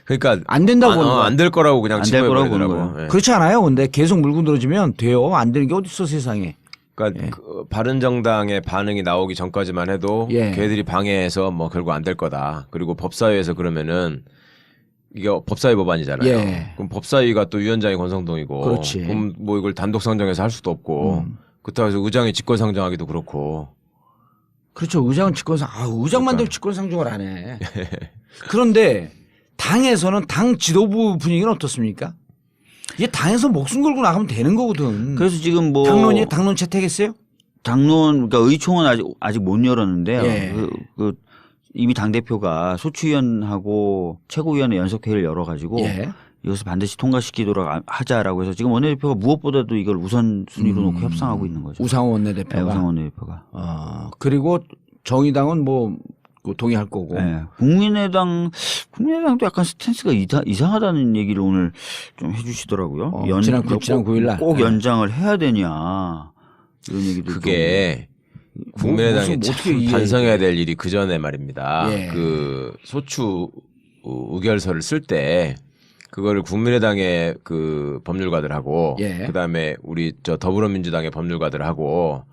그러니까 안 된다고 보는 거야. 안 될 거라고 그냥 안 될 거라고 보는 치부해버리더라고. 거예요. 그렇지 않아요? 근데 계속 물고 늘어지면 돼요. 안 되는 게 어디 있어 세상에. 그러니까 그 바른정당의 반응이 나오기 전까지만 해도 걔들이 방해해서 뭐 결국 안 될 거다. 그리고 법사위에서 그러면은 이게 법사위 법안이잖아요. 그럼 법사위가 또 위원장이 권성동이고, 그렇지. 그럼 뭐 이걸 단독 상정해서 할 수도 없고, 그렇다고 해서 의장이 직권상정하기도 그렇고. 그렇죠. 의장은 의장만 되면 직권상정을 안 해. 그런데 당에서는 당 지도부 분위기는 어떻습니까? 이게 당에서 목숨 걸고 나가면 되는 거거든. 그래서 지금 뭐 당론 채택했어요? 당론 그러니까 의총은 아직 못 열었는데요. 예. 이미 당 대표가 소추위원하고 최고위원회 연석회의를 열어가지고 이것을 반드시 통과시키도록 하자라고 해서 지금 원내대표가 무엇보다도 이걸 우선순위로 놓고 협상하고 있는 거죠. 우상호 원내대표가. 네, 우상호 원내대표가. 그리고 정의당은 뭐 동의할 거고. 네. 국민의당도 약간 스탠스가 이상하다는 얘기를 오늘 좀 해주시더라고요. 지난 9일 날 꼭 연장을 해야 되냐 이런 얘기도. 그게 국민의당이 참 반성해야 될 일이 그 전에 말입니다. 그 소추 의결서를 쓸 때 그거를 국민의당의 그 법률가들하고 그다음에 우리 더불어민주당의 법률가들하고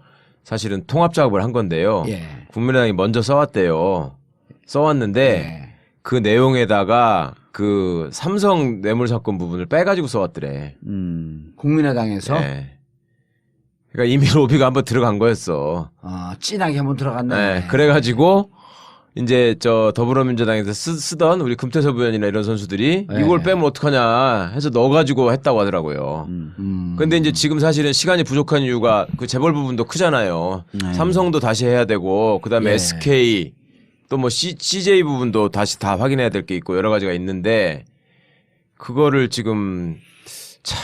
사실은 통합 작업을 한 건데요. 국민의당이 먼저 써왔대요. 써왔는데 그 내용에다가 그 삼성 뇌물 사건 부분을 빼가지고 써왔더래. 국민의당에서. 그러니까 이미 로비가 한번 들어간 거였어. 진하게 한번 들어갔네. 네. 그래가지고 이제 더불어민주당에서 쓰던 우리 금태섭 의원이나 이런 선수들이 이걸 빼면 어떡하냐 해서 넣어가지고 했다고 하더라고요. 근데 이제 지금 사실은 시간이 부족한 이유가 그 재벌 부분도 크잖아요. 삼성도 다시 해야 되고 그다음에 SK 또 뭐 CJ 부분도 다시 다 확인해야 될 게 있고 여러 가지가 있는데 그거를 지금 참.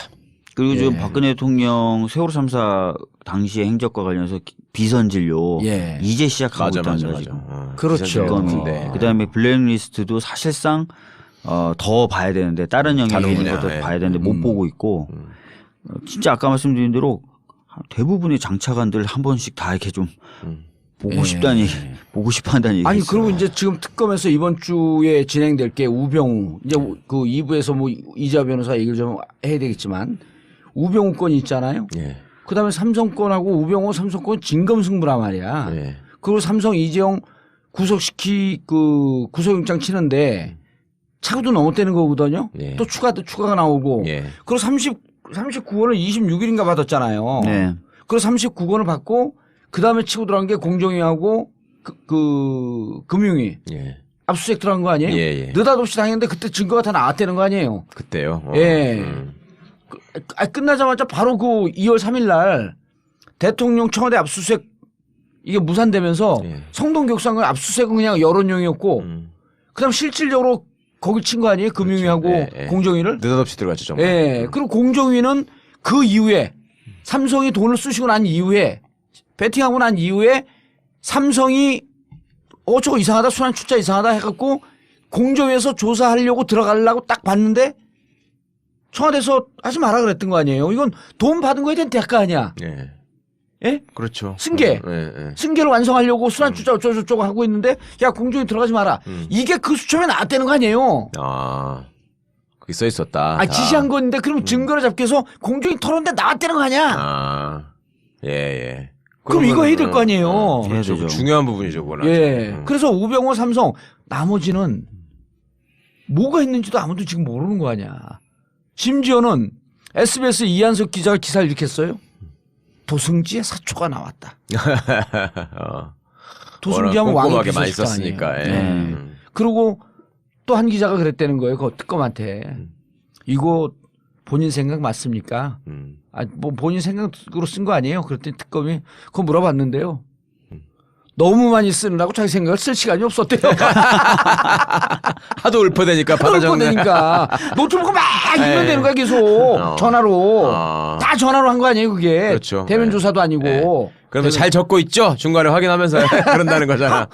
그리고 지금 박근혜 대통령 세월호 참사 당시의 행적과 관련해서 비선 진료 이제 시작하고 있다는 거죠. 그렇죠. 그다음에 블랙리스트도 사실상 더 봐야 되는데 다른 영역에 있는 것도 봐야 되는데 못 보고 있고 진짜 아까 말씀드린 대로 대부분의 장차관들 한 번씩 다 이렇게 좀 보고 보고 싶어 한다는 얘기. 아니, 그리고 이제 지금 특검에서 이번 주에 진행될 게 우병우 이제 그 2부에서 뭐 이자 변호사 얘기를 좀 해야 되겠지만 우병우 건이 있잖아요. 그다음에 삼성건하고 우병우 삼성건 진검승부란 말이야. 그리고 삼성 이재용 구속영장 치는데 차고도 넘었다는 거거든요. 예. 또 추가가 나오고. 예. 그리고 39건을 26일인가 받았잖아요. 네. 그래서 39건을 받고 그다음에 치고 들어간 게 공정위하고 금융위. 예. 압수수색 들어간 거 아니에요? 예. 느닷없이 당했는데 그때 증거가 다 나왔다는 거 아니에요? 그때요? 예. 끝나자마자 바로 그 2월 3일 날 대통령 청와대 압수수색 이게 무산되면서 성동격수한 건 압수수색은 그냥 여론용이었고 그다음 실질적으로 거기 친 거 아니에요? 금융위하고 공정위를? 느닷없이 들어갔죠. 정말. 예. 그리고 공정위는 그 이후에 삼성이 돈을 쑤시고 난 이후에 베팅하고 난 이후에 삼성이 저거 이상하다 순환 출자 이상하다 해갖고 공정위에서 조사하려고 들어가려고 딱 봤는데 청와대에서 하지 마라 그랬던 거 아니에요. 이건 돈 받은 거에 대한 대가 아니야. 예. 예? 그렇죠. 승계. 승계를 완성하려고 순환 출자 어쩌고저쩌고 하고 있는데 야 공정위 들어가지 마라. 이게 그 수첩에 나왔다는 거 아니에요. 그게 써 있었다. 지시한 건데 그럼 증거를 잡기 위해서 공정위 토론대 나왔다는 거 아니야. 예. 그럼 이거 해야 될 거 아니에요. 그렇죠. 중요한 부분이죠, 그건. 예. 그래서 우병우 삼성 나머지는 뭐가 있는지도 아무도 지금 모르는 거 아니야. 심지어는 SBS 이한석 기자가 기사를 이렇게 했어요. 도승지의 사초가 나왔다. 도승지하면 꼼꼼하게 많이 썼으니까. 그리고 또 한 기자가 그랬다는 거예요. 그 특검한테. 이거 본인 생각 맞습니까? 뭐 본인 생각으로 쓴 거 아니에요? 그랬더니 특검이 그거 물어봤는데요. 너무 많이 쓰느라고 자기 생각을 쓸 시간이 없었대요. 하도 읊어대니까 받아 적네. 노트북 막 읽으면 되는 거야 계속. 전화로. 다 전화로 한 거 아니에요 그게. 그렇죠. 대면 조사도 아니고. 그러면 잘 적고 있죠? 중간에 확인하면서 그런다는 거잖아.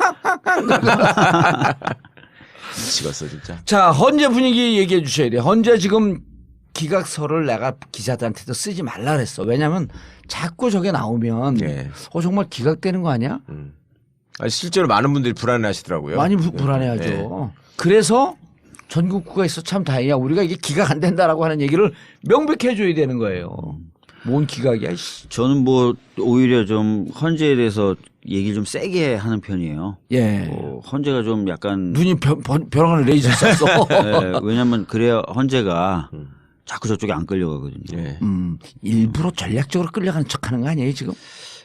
미치겠어 진짜. 자 헌재 분위기 얘기해 주셔야 돼요. 헌재 지금 기각서를 내가 기자들한테도 쓰지 말라 그랬어. 왜냐하면 자꾸 저게 나오면 정말 기각되는 거 아니야? 실제로 많은 분들이 불안해하시더라고요. 많이 불안해하죠. 그래서 전국구가 있어 참 다행이야. 우리가 이게 기각 안 된다라고 하는 얘기를 명백히 해줘야 되는 거예요. 뭔 기각이야. 저는 뭐 오히려 좀 헌재에 대해서 얘기를 좀 세게 하는 편이에요. 헌재가 좀 약간 눈이 벼랑을 레이저 쐈어. 왜냐하면 그래야 헌재가 자꾸 저쪽에 안 끌려가거든요. 일부러 전략적으로 끌려가는 척하는 거 아니에요 지금?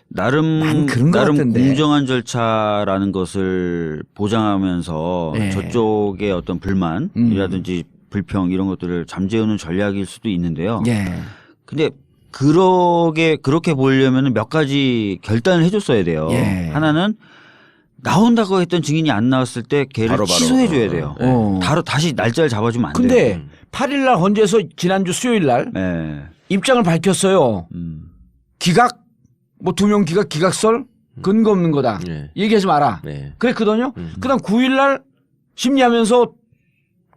나름 공정한 절차라는 것을 보장하면서 저쪽의 어떤 불만이라든지 불평 이런 것들을 잠재우는 전략일 수도 있는데요. 근데 그렇게 보려면 몇 가지 결단을 해줬어야 돼요. 하나는 나온다고 했던 증인이 안 나왔을 때 걔를 취소해줘야 돼요. 바로 다시 날짜를 잡아주면 안 돼요. 근데 8일 날 헌재에서 지난주 수요일 날 입장을 밝혔어요. 기각 뭐 2명 기각설 근거 없는 거다. 얘기하지 마라. 그랬거든요. 그다음 9일 날 심리하면서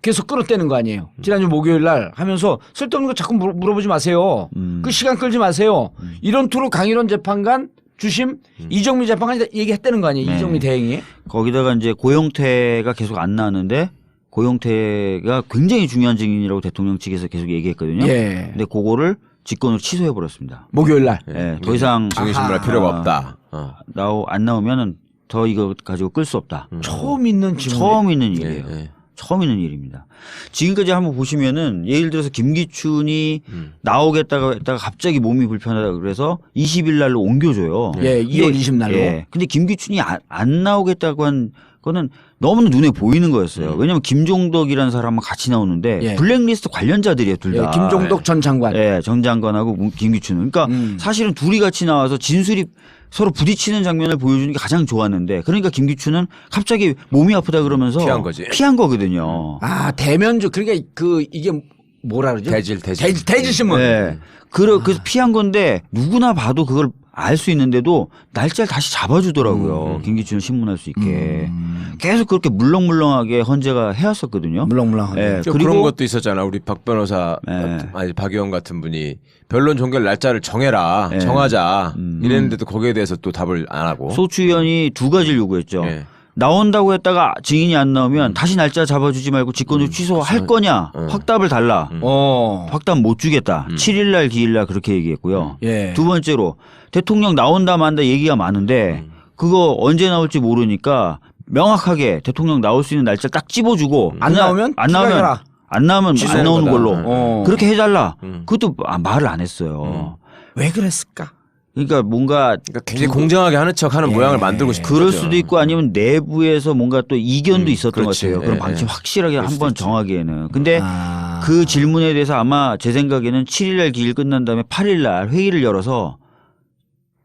계속 끌어대는 거 아니에요. 지난주 목요일 날 하면서 쓸데없는 거 자꾸 물어보지 마세요. 그 시간 끌지 마세요. 이런 투로 강일원 재판관 주심 이정미 재판관이 얘기했다는 거 아니에요. 이정미 대행이. 거기다가 이제 고영태가 계속 안 나왔는데 고영태가 굉장히 중요한 증인이라고 대통령 측에서 계속 얘기했거든요. 근데 그거를 직권으로 취소해 버렸습니다. 목요일 날. 더 이상 증인신문할 필요가 없다. 안 나오면은 더 이거 가지고 끌 수 없다. 처음 있는 일이에요. 처음 있는 일입니다. 지금까지 한번 보시면은 예를 들어서 김기춘이 나오겠다가 했다가 갑자기 몸이 불편하다 그래서 20일 날로 옮겨줘요. 2월 20날로. 근데 김기춘이 안 나오겠다고 한 거는 너무나 눈에 보이는 거였어요. 왜냐하면 김종덕이라는 사람은 같이 나오는데 블랙리스트 관련자들이에요, 둘 다. 김종덕 전 장관. 전 장관하고 김기춘은. 그러니까 사실은 둘이 같이 나와서 진술이 서로 부딪히는 장면을 보여주는 게 가장 좋았는데 그러니까 김기춘은 갑자기 몸이 아프다 그러면서 피한 거거든요. 대면적 그러니까 이게 뭐라 그러죠? 대질신문. 그래서 피한 건데 누구나 봐도 그걸 알 수 있는데도 날짜를 다시 잡아주더라고요. 김기춘을 신문할 수 있게. 계속 그렇게 물렁물렁하게 헌재가 해왔었거든요. 물렁물렁하게. 그리고 그런 것도 있었잖아. 우리 박 변호사, 박 의원 같은 분이 변론 종결 날짜를 정해라, 정하자 이랬는데도 거기에 대해서 또 답을 안 하고. 소추 의원이 두 가지를 요구했죠. 나온다고 했다가 증인이 안 나오면 다시 날짜 잡아주지 말고 직권을 취소할 거냐 확답을 달라. 확답 못 주겠다. 7일 날 기일 날 그렇게 얘기했고요. 두 번째로 대통령 나온다 만다 얘기가 많은데 그거 언제 나올지 모르니까 명확하게 대통령 나올 수 있는 날짜 딱 찝어주고 안 나오면 안 나오면 안 나오는 걸로 그렇게 해달라. 그것도 말을 안 했어요. 왜 그랬을까? 그러니까 뭔가 굉장히 공정하게 하는 척하는 모양을 만들고 싶은 그럴 거죠. 수도 있고 아니면 내부에서 뭔가 또 이견도 있었던 것 같아요. 그럼 방침 확실하게 한번 정하기에는. 근데 그 질문에 대해서 아마 제 생각에는 7일날 기일 끝난 다음에 8일날 회의를 열어서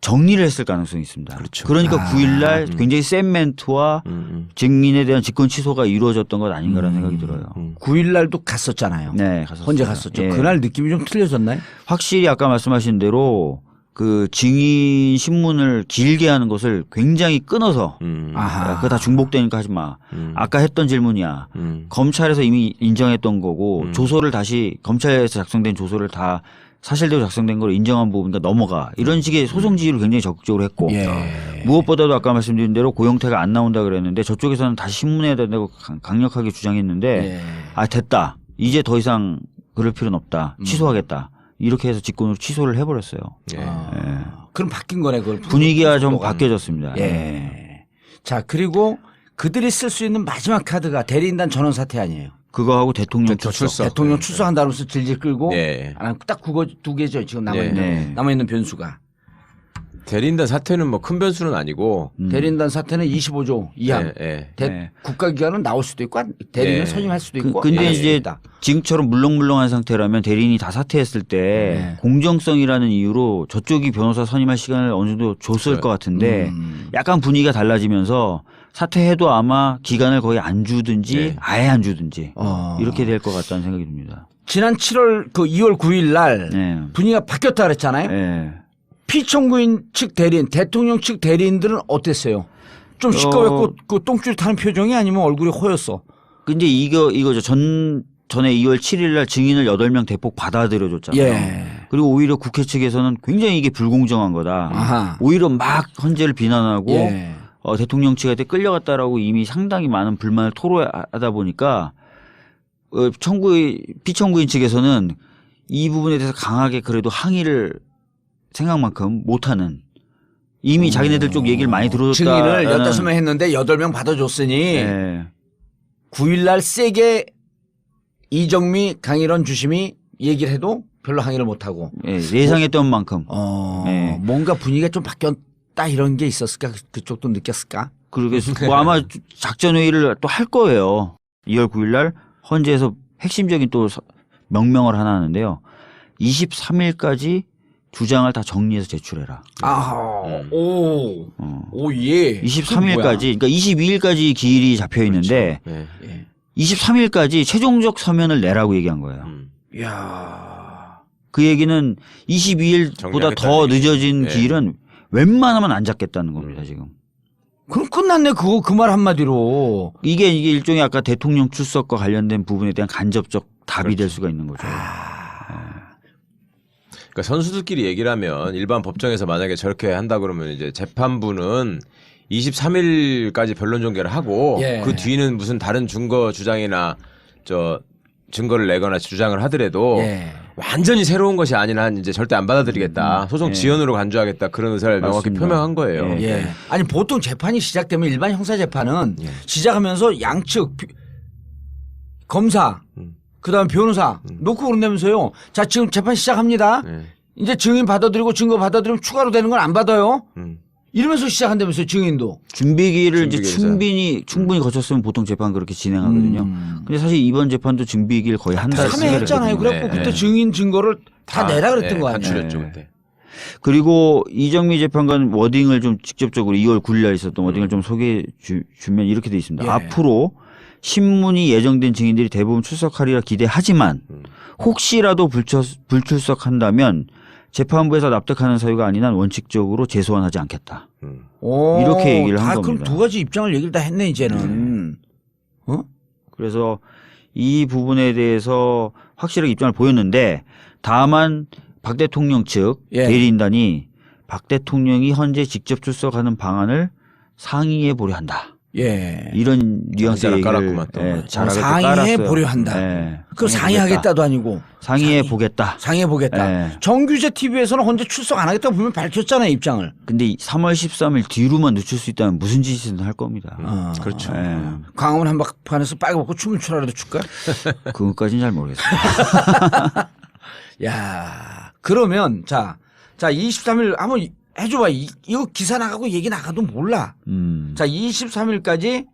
정리를 했을 가능성이 있습니다. 그렇죠. 그러니까 9일날 굉장히 센 멘트와 증인에 대한 직권 취소가 이루어졌던 것 아닌가라는 생각이 들어요. 9일날도 갔었잖아요. 네, 갔었어요. 혼자 갔었죠. 예. 그날 느낌이 좀 틀려졌나요? 확실히 아까 말씀하신 대로 그 증인 신문을 길게 하는 것을 굉장히 끊어서 그거 다 중복되니까 하지 마. 아까 했던 질문이야. 검찰에서 이미 인정했던 거고 조서를 다시 검찰에서 작성된 조서를 다 사실대로 작성된 걸 인정한 부분이니까 넘어가. 이런 식의 소송 지휘를 굉장히 적극적으로 했고 무엇보다도 아까 말씀드린 대로 고영태가 안 나온다 그랬는데 저쪽에서는 다시 신문해야 된다고 강력하게 주장했는데 아 됐다. 이제 더 이상 그럴 필요는 없다. 취소하겠다. 이렇게 해서 직권으로 취소를 해버렸어요. 그럼 바뀐 거네. 그걸 분위기가 좀 바뀌어졌습니다. 자 그리고 그들이 쓸 수 있는 마지막 카드가 대리인단 전원 사퇴 아니에요. 그거하고 대통령 출석. 대통령 출석한다면서 질질 끌고 딱 그거 두 개죠. 지금 남아있는 변수가. 대리인단 사퇴는 뭐 큰 변수는 아니고 대리인단 사퇴는 25조 이하. 국가기관은 나올 수도 있고 대리인은 선임할 수도 있고. 근데 이제 지금처럼 물렁물렁한 상태라면 대리인이 다 사퇴했을 때 공정성이라는 이유로 저쪽이 변호사 선임할 시간을 어느 정도 줬을 것 같은데 약간 분위기가 달라지면서 사퇴해도 아마 기간을 거의 안 주든지 아예 안 주든지 이렇게 될 것 같다는 생각이 듭니다. 지난 7월 2월 9일 날 분위기가 바뀌었다 그랬잖아요. 피청구인 측 대리인, 대통령 측 대리인들은 어땠어요? 좀 시끄럽고 그 똥줄 타는 표정이 아니면 얼굴이 호였어? 근데 이거죠. 전에 2월 7일 날 증인을 8명 대폭 받아들여줬잖아요. 그리고 오히려 국회 측에서는 굉장히 이게 불공정한 거다. 오히려 막 헌재를 비난하고 대통령 측한테 끌려갔다라고 이미 상당히 많은 불만을 토로하다 보니까 피청구인 측에서는 이 부분에 대해서 강하게 그래도 항의를 생각만큼 못하는 이미 자기네들 쪽 얘기를 많이 들어줬다. 증인을 15명 했는데 8명 받아줬으니 9일날 세게 이정미 강일원 주심이 얘기를 해도 별로 항의를 못하고 예상했던 만큼 뭔가 분위기가 좀 바뀌었다 이런 게 있었을까? 그쪽도 느꼈을까? 그러겠어요. 뭐 아마 작전회의를 또 할 거예요. 2월 9일날 헌재에서 핵심적인 또 명령을 하나 하는데요. 23일까지 주장을 다 정리해서 제출해라. 예. 23일까지, 그러니까 22일까지 기일이 잡혀 있는데 23일까지 최종적 서면을 내라고 얘기한 거예요. 그 얘기는 22일보다 더 늦어진 기일은 웬만하면 안 잡겠다는 겁니다, 지금. 그럼 끝났네, 그거 그 말 한마디로. 이게 일종의 아까 대통령 출석과 관련된 부분에 대한 간접적 답이 될 수가 있는 거죠. 그러니까 선수들끼리 얘기를 하면 일반 법정에서 만약에 저렇게 한다 그러면 이제 재판부는 23일까지 변론 종결을 하고 그 뒤는 무슨 다른 증거 주장이나 증거를 내거나 주장을 하더라도 완전히 새로운 것이 아닌 한 이제 절대 안 받아들이겠다. 소송 지연으로 간주하겠다. 그런 의사를 명확히 표명한 거예요. 아니 보통 재판이 시작되면 일반 형사 재판은 시작하면서 양측 검사 그다음 변호사 놓고 그런다면서요. 자 지금 재판 시작합니다. 이제 증인 받아들이고 증거 받아들이면 추가로 되는 건 안 받아요. 이러면서 시작한다면서요. 증인도. 준비기를 이제 충분히 거쳤으면 보통 재판 그렇게 진행하거든요. 근데 사실 이번 재판도 준비기를 거의 한 달 참여했잖아요. 그래갖고 그때 증인 증거를 다 내라 그랬던 거 아니에요. 간추렸죠 그때. 그리고 이정미 재판관 워딩을 좀 직접적으로 2월 9일 날 있었던 워딩을 좀 소개해 주면 이렇게 돼 있습니다. 앞으로 신문이 예정된 증인들이 대부분 출석하리라 기대하지만 혹시라도 불출석한다면 재판부에서 납득하는 사유가 아닌 한 원칙적으로 재소환하지 않겠다. 이렇게 얘기를 한 겁니다. 그럼 두 가지 입장을 얘기를 다 했네 이제는. 그래서 이 부분에 대해서 확실하게 입장을 보였는데 다만 박 대통령 측 대리인단이 박 대통령이 현재 직접 출석하는 방안을 상의해 보려 한다. 예. 이런 뉘앙스의 얘기를 상의해 보려 한다. 예. 그 상의하겠다도 아니고 상의해 보겠다. 상의해 보겠다. 예. 정규제 TV에서는 헌재 출석 안 하겠다고 분명히 밝혔잖아요, 입장을. 근데 3월 13일 뒤로만 늦출 수 있다면 무슨 짓이든 할 겁니다. 그렇죠. 예. 광화문 한복판에서 빨갛고 춤을 추라라도 출까요? 그것까지는 잘 모르겠습니다. 야, 그러면 자 23일 한번 해줘봐. 이거 기사 나가고 얘기 나가도 몰라. 자, 23일까지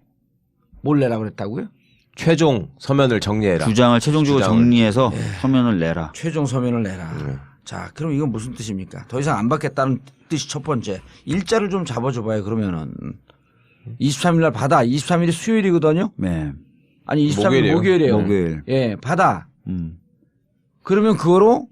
뭘 내라 그랬다고요? 최종 서면을 정리해라. 주장을 최종적으로 정리해서 서면을 내라. 최종 서면을 내라. 자, 그럼 이건 무슨 뜻입니까? 더 이상 안 받겠다는 뜻이 첫 번째. 일자를 좀 잡아줘봐요. 그러면은 23일 날 받아. 23일이 수요일이거든요. 네. 아니 23일 목요일이에요. 목요일. 예, 받아. 그러면 그거로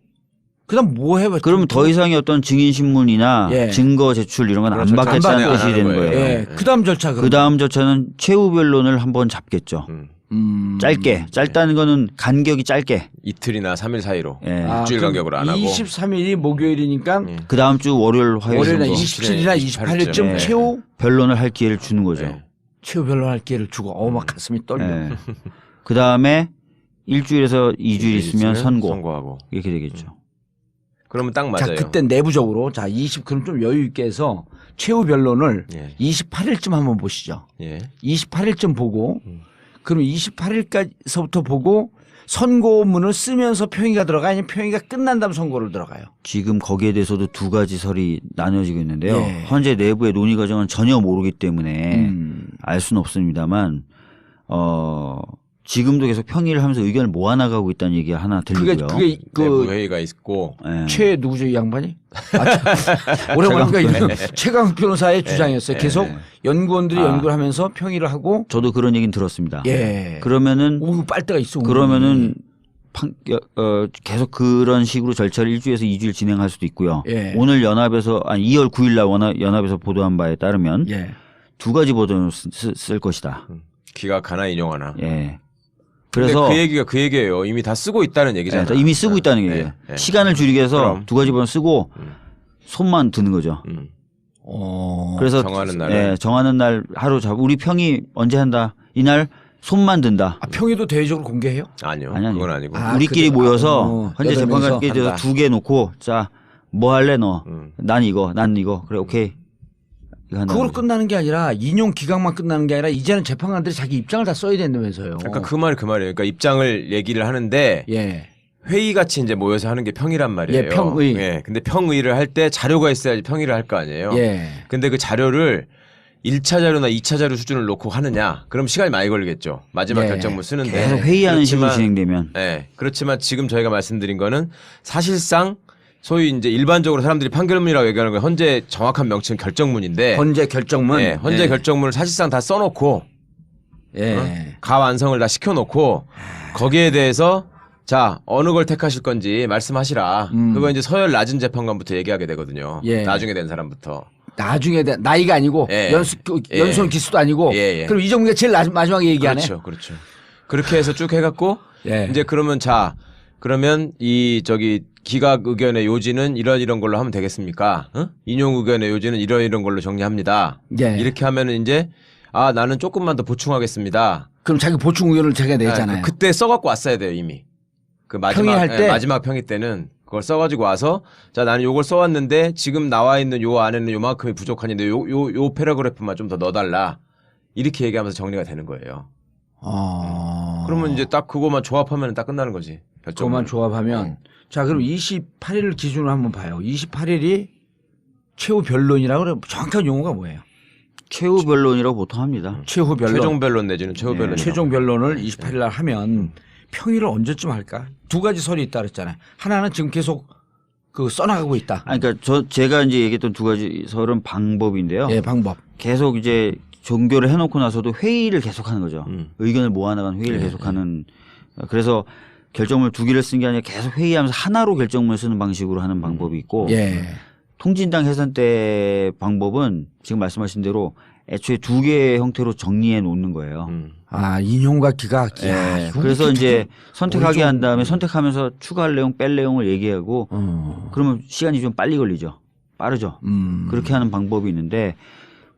그다음 뭐 해? 그러면 더 이상의 어떤 증인 신문이나 증거 제출 이런 건 안 받겠다는 뜻이 되는 거예요. 예. 그다음 절차. 그다음 절차는 최후 변론을 한번 잡겠죠. 짧다는 거는 간격이 짧게 이틀이나 3일 사이로 예. 일주일 간격으로 안 하고 23일이 목요일이니까 그다음 주 월요일 화요일 월요일이나 27일이나 28일쯤 최후 변론을 할 기회를 주는 거죠. 최후 변론할 기회를 주고 막 가슴이 떨려. 그다음에 일주일에서 2주일 있으면 선고하고 이렇게 되겠죠. 그러면 딱 맞아요. 자, 그때 내부적으로 그럼 좀 여유 있게 해서 최후 변론을 28일쯤 한번 보시죠. 28일쯤 보고 그럼 28일까지서부터 보고 선고문을 쓰면서 평의가 들어가 아니면 평의가 끝난 다음 선고를 들어가요. 지금 거기에 대해서도 두 가지 설이 나뉘어지고 있는데요. 현재 내부의 논의 과정은 전혀 모르기 때문에 알 수는 없습니다만 지금도 계속 평의를 하면서 의견을 모아나가고 있다는 얘기가 하나 들리고요. 그게 내부 회의가 있고 최 누구죠 이 양반이? 오래만인가 이런 최강 변호사의 주장이었어요. 계속 연구원들이 연구를 하면서 평의를 하고. 저도 그런 얘기는 들었습니다. 예. 그러면은 빨대가 있어. 그러면은 계속 그런 식으로 절차를 1주에서 2주일 진행할 수도 있고요. 오늘 2월 9일 날 연합에서 보도한 바에 따르면 두 가지 버전을 쓸 것이다. 기각 하나 인용 하나. 그래서 그 얘기가 그 얘기예요. 이미 다 쓰고 있다는 얘기잖아요. 이미 쓰고 있다는 얘기예요. 시간을 줄이기 위해서 두 가지 버전 쓰고 손만 드는 거죠. 그래서 정하는 날 하루 우리 평의 언제 한다. 이날 손만 든다. 평의도 대외적으로 공개해요? 아니요. 그건 아니고. 우리끼리 모여서 현재 재판관께 대해서 2개 놓고 자 뭐 할래 너? 난 이거. 그래 오케이. 그걸로 끝나는 게 아니라 인용 기각만 끝나는 게 아니라 이제는 재판관들이 자기 입장을 다 써야 된다면서요. 그러니까 그 말이에요. 그러니까 입장을 얘기를 하는데 회의 같이 이제 모여서 하는 게 평의란 말이에요. 평의. 근데 평의를 할 때 자료가 있어야지 평의를 할 거 아니에요. 근데 그 자료를 1차 자료나 2차 자료 수준을 놓고 하느냐? 그럼 시간이 많이 걸리겠죠. 마지막 결정문 쓰는데. 계속 회의하는 식으로 진행되면. 그렇지만 지금 저희가 말씀드린 거는 사실상 소위 이제 일반적으로 사람들이 판결문이라고 얘기하는 건 헌재 정확한 명칭은 결정문인데. 헌재 결정문. 헌재 결정문을 사실상 다 써놓고. 가완성을 다 시켜놓고 거기에 대해서 자 어느 걸 택하실 건지 말씀하시라. 그거 이제 서열 낮은 재판관부터 얘기하게 되거든요. 나중에 된 사람부터. 나중에 나이가 아니고 연수원 기수도 아니고. 그럼 이정무가 제일 마지막에 얘기하네. 그렇죠. 그렇게 해서 쭉 해갖고 이제 그러면 그러면 기각 의견의 요지는 이런 걸로 하면 되겠습니까? 인용 의견의 요지는 이런 걸로 정리합니다. 이렇게 하면은 이제 나는 조금만 더 보충하겠습니다. 그럼 자기 보충 의견을 제가 내잖아요. 그때 써갖고 왔어야 돼요 이미. 그 마지막 평의 때는 그걸 써가지고 와서 자 나는 요걸 써왔는데 지금 나와 있는 요 안에는 요만큼이 부족하는데 요 패러그래프만 좀 더 넣어달라. 이렇게 얘기하면서 정리가 되는 거예요. 그러면 이제 딱 그거만 조합하면 딱 끝나는 거지. 그것만 조합하면. 자, 그럼 28일 기준으로 한번 봐요. 28일이 최후 변론이라고 그래. 정확한 용어가 뭐예요? 최후 변론이라고 보통 합니다. 최후 변론. 최종 변론 내지는 최후 변론. 최종 변론을 28일 날 하면 평의를 언제쯤 할까? 두 가지 설이 있다 그랬잖아요. 하나는 지금 계속 써나가고 있다. 그러니까 제가 이제 얘기했던 두 가지 설은 방법인데요. 방법. 계속 이제 종결을 해놓고 나서도 회의를 계속하는 거죠. 의견을 모아나가는 회의를 계속하는. 그래서 결정문을 두 개를 쓴 게 아니라 계속 회의하면서 하나로 결정문을 쓰는 방식으로 하는 방법이 있고 통진당 해산 때 방법은 지금 말씀하신 대로 애초에 두 개의 형태로 정리해 놓는 거예요. 인용과 기각. 그래서 이제 선택하게 한 다음에 선택하면서 추가할 내용 뺄 내용을 얘기하고 그러면 시간이 좀 빨리 걸리죠. 빠르죠. 그렇게 하는 방법이 있는데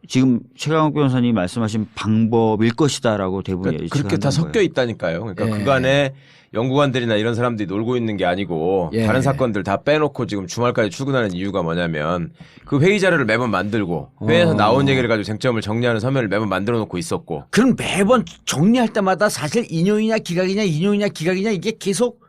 지금 최강욱 변호사님이 말씀하신 방법일 것이다라고 대부분 그러니까 그렇게 다 섞여 있다니까요. 그러니까 예. 그간에 연구관들이나 이런 사람들이 놀고 있는 게 아니고 예. 다른 사건들 다 빼놓고 지금 주말까지 출근하는 이유가 뭐냐면 그 회의 자료를 매번 만들고 회의에서 나온 얘기를 가지고 쟁점을 정리하는 서면을 매번 만들어 놓고 있었고. 그럼 매번 정리할 때마다 사실 인용이냐 기각이냐 이게 계속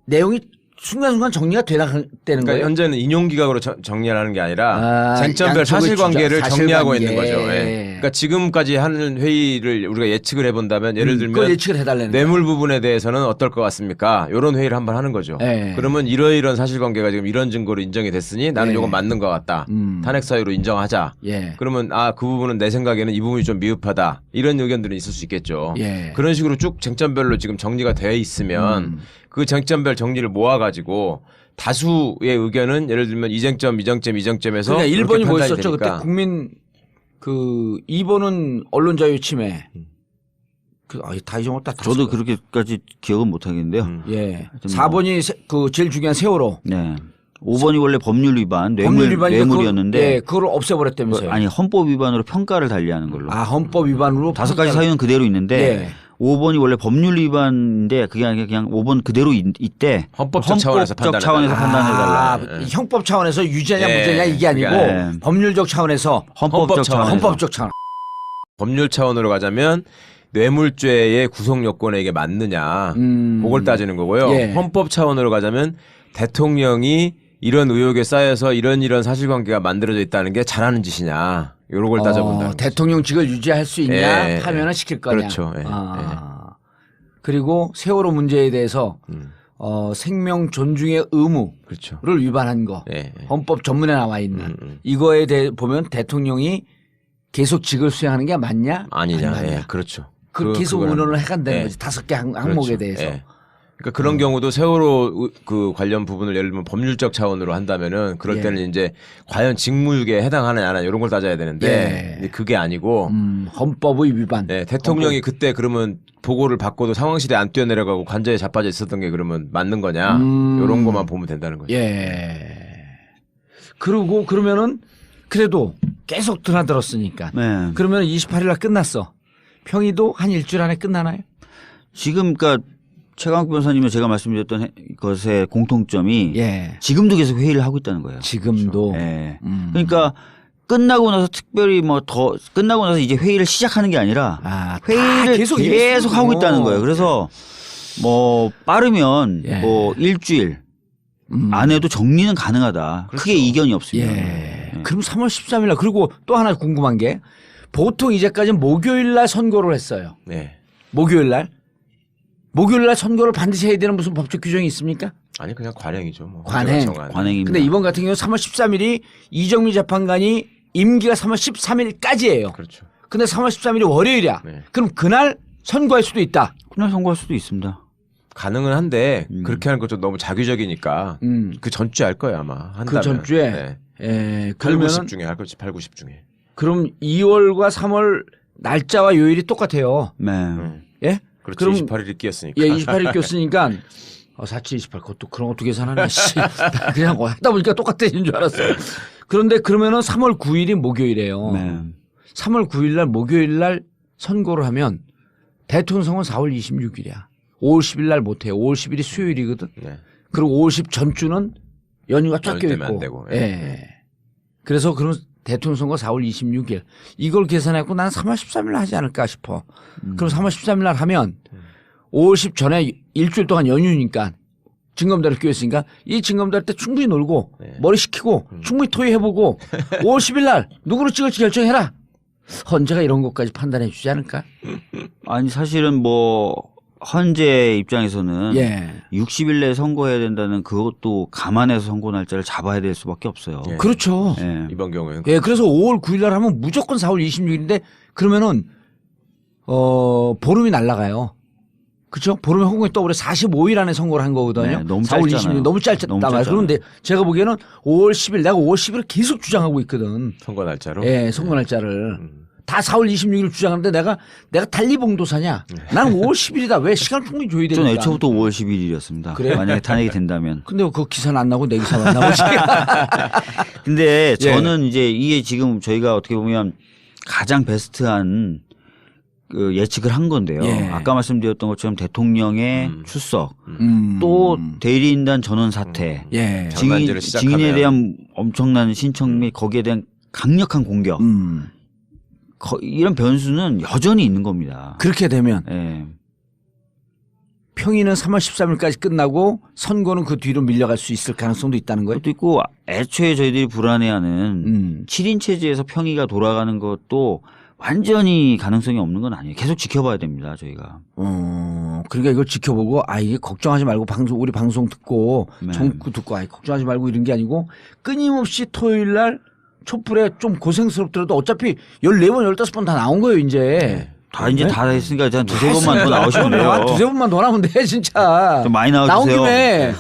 내용이 순간순간 정리가 되는 그러니까 거예요. 현재는 인용 기각으로 정리를 하는 게 아니라 쟁점별 양쪽의 사실관계를 주장, 정리하고 사실관계. 있는 거죠. 예. 그러니까 지금까지 하는 회의를 우리가 예측을 해본다면 예를 그걸 들면 예측을 해달라는 뇌물 부분에 대해서는 어떨 것 같습니까? 이런 회의를 한번 하는 거죠. 예. 그러면 이러이런 사실관계가 지금 이런 증거로 인정이 됐으니 나는 예. 이건 맞는 것 같다. 탄핵 사유로 인정하자. 예. 그러면 그 부분은 내 생각에는 이 부분이 좀 미흡하다. 이런 의견들은 있을 수 있겠죠. 예. 그런 식으로 쭉 쟁점별로 지금 정리가 되어 있으면 그 쟁점별 정리를 모아가지고 다수의 의견은 예를 들면 이 쟁점 이쟁점에서 그러니까 1번이 뭐였었죠? 그때 되니까. 국민 2번은 언론 자유 침해. 다 잊어먹었다. 저도 그렇게까지 기억은 못 하겠는데요. 예. 4번이 제일 중요한 세월호. 네. 5번이 원래 법률 위반, 위반이니까 뇌물이었는데 그걸 없애버렸다면서요. 아니 헌법 위반으로 평가를 달리하는 걸로. 헌법 위반으로 5가지 사유는 그대로 있는데 예. 5번이 원래 법률 위반인데 그게 아니라 그냥 5번 그대로 있대. 헌법적 차원에서 판단해달라. 형법 차원에서 유죄냐 예. 무죄냐 이게 아니고 예. 법률적 차원에서 헌법적 차원. 법률 차원으로 가자면 뇌물죄의 구성 요건에 이게 맞느냐 그걸 따지는 거고요. 예. 헌법 차원으로 가자면 대통령이 이런 의혹에 쌓여서 이런 사실관계가 만들어져 있다는 게 잘하는 짓이냐 이런 걸 따져본다. 대통령직을 유지할 수 있냐 예. 하면은 시킬 거냐. 그렇죠. 예. 그리고 세월호 문제에 대해서 생명 존중의 의무를 그렇죠. 위반한 거. 예. 헌법 전문에 나와 있는 이거에 대해 보면 대통령이 계속 직을 수행하는 게 맞냐? 아니냐. 아니냐. 예. 그렇죠. 계속 의논을 해간다는 예. 거지. 5개 항목에 그렇죠. 대해서. 예. 그러니까 그런 경우도 세월호 그 관련 부분을 예를 들면 법률적 차원으로 한다면은 그럴 때는 이제 과연 직무유기에 해당하느냐 안 하느냐 이런 걸 따져야 되는데 그게 아니고 헌법의 위반. 네, 대통령이 그때 그러면 보고를 받고도 상황실에 안 뛰어내려가고 관저에 자빠져 있었던 게 그러면 맞는 거냐 이런 것만 보면 된다는 거죠. 예. 그리고 그러면은 그래도 계속 드나들었으니까. 네. 그러면 28일 날 끝났어. 평의도 한 일주일 안에 끝나나요? 지금 그러니까 최강욱 변호사님이 제가 말씀드렸던 것의 공통점이 지금도 계속 회의를 하고 있다는 거예요. 지금도. 네. 그러니까 끝나고 나서 특별히 끝나고 나서 이제 회의를 시작하는 게 아니라 회의를 계속 하고 있다는 거예요. 그래서 빠르면 일주일 안에도 정리는 가능하다. 그렇죠. 크게 이견이 없습니다. 그럼 3월 13일 날 그리고 또 하나 궁금한 게 보통 이제까지 목요일 날 선고를 했어요. 네. 목요일 날 선고를 반드시 해야 되는 무슨 법적 규정이 있습니까? 아니 그냥 관행이죠. 뭐. 관행입니다. 근데 이번 같은 경우 3월 13일이 이정미 재판관이 임기가 3월 13일까지예요. 그렇죠. 근데 3월 13일이 월요일이야. 그럼 그날 선고할 수도 있다. 그날 선고할 수도 있습니다. 가능은 한데 그렇게 하는 건 좀 너무 자규적이니까 그 전주에 할 거예요 아마. 한다면. 그 전주에. 네. 예. 8, 90 중에 할 거지. 8, 90 중에. 그럼 2월과 3월 날짜와 요일이 똑같아요. 네. 예? 그렇지. 그럼 28일이 끼었으니까. 예, 28일 꼈으니까 47, 28 그것도 그런 것도 계산하네. 그냥 하다 보니까 똑같아진 줄 알았어요. 그런데 그러면은 3월 9일이 목요일이에요. 네. 3월 9일 날 목요일 날 선고를 하면 대통령 선거는 4월 26일이야. 5월 10일 날 못 해요. 5월 10일이 수요일이거든. 네. 그리고 5월 10 전주는 연휴가 쫙 껴 때문에 안 있고. 되고. 예. 그래서 그런 대통령 선거 4월 26일 이걸 계산했고 난 3월 13일 날 하지 않을까 싶어. 그럼 3월 13일 날 하면 5월 10 전에 일주일 동안 연휴니까 징검다리 끼었으니까 이 징검다리 때 충분히 놀고 머리 식히고 충분히 토의해보고 5월 10일 날 누구로 찍을지 결정해라. 헌재가 이런 것까지 판단해 주지 않을까? 아니 사실은 헌재 입장에서는 60일 내에 선고해야 된다는 그것도 감안해서 선고 날짜를 잡아야 될 수밖에 없어요. 그렇죠. 이번 경우에는. 예, 그래서 5월 9일 날 하면 무조건 4월 26일인데 그러면은 보름이 날아가요. 그렇죠? 보름에 홍콩에 떠오래 45일 안에 선고를 한 거거든요. 네, 너무 4월 짧잖아요. 26일 너무 짧잖아요. 그런데 제가 보기에는 5월 10일 내가 5월 10일을 계속 주장하고 있거든. 선거 날짜로? 예, 선거 날짜를. 다 4월 26일 주장하는데 내가 달리봉도사냐? 나는 5월 10일이다. 왜 시간을 충분히 줘야 되니까. 전 애초부터 5월 11일이었습니다. 그래요? 만약에 탄핵이 된다면. 근데 그 기사는 안 나고 내 기사만 나오지. 근데 저는 이제 이게 지금 저희가 어떻게 보면 가장 베스트한 그 예측을 한 건데요. 아까 말씀드렸던 것처럼 대통령의 출석, 또 대리인단 전원 사태, 증인에 대한 엄청난 신청 및 거기에 대한 강력한 공격, 이런 변수는 여전히 있는 겁니다. 그렇게 되면 평의는 3월 13일까지 끝나고 선거는 그 뒤로 밀려갈 수 있을 가능성도 있다는 거예요? 그것도 있고 애초에 저희들이 불안해하는 7인 체제에서 평의가 돌아가는 것도 완전히 가능성이 없는 건 아니에요. 계속 지켜봐야 됩니다, 저희가. 그러니까 이걸 지켜보고, 이게 걱정하지 말고 우리 방송 듣고, 정부 듣고, 걱정하지 말고 이런 게 아니고, 끊임없이 토요일 날 촛불에 좀 고생스럽더라도 어차피 14번, 15번 다 나온 거예요, 이제. 다 이제 다 했으니까 한 두세 번만 더 나오시면 돼요. 한 두세 번만 더 나오면 돼, 진짜. 좀 많이 나와주세요. 나온 김에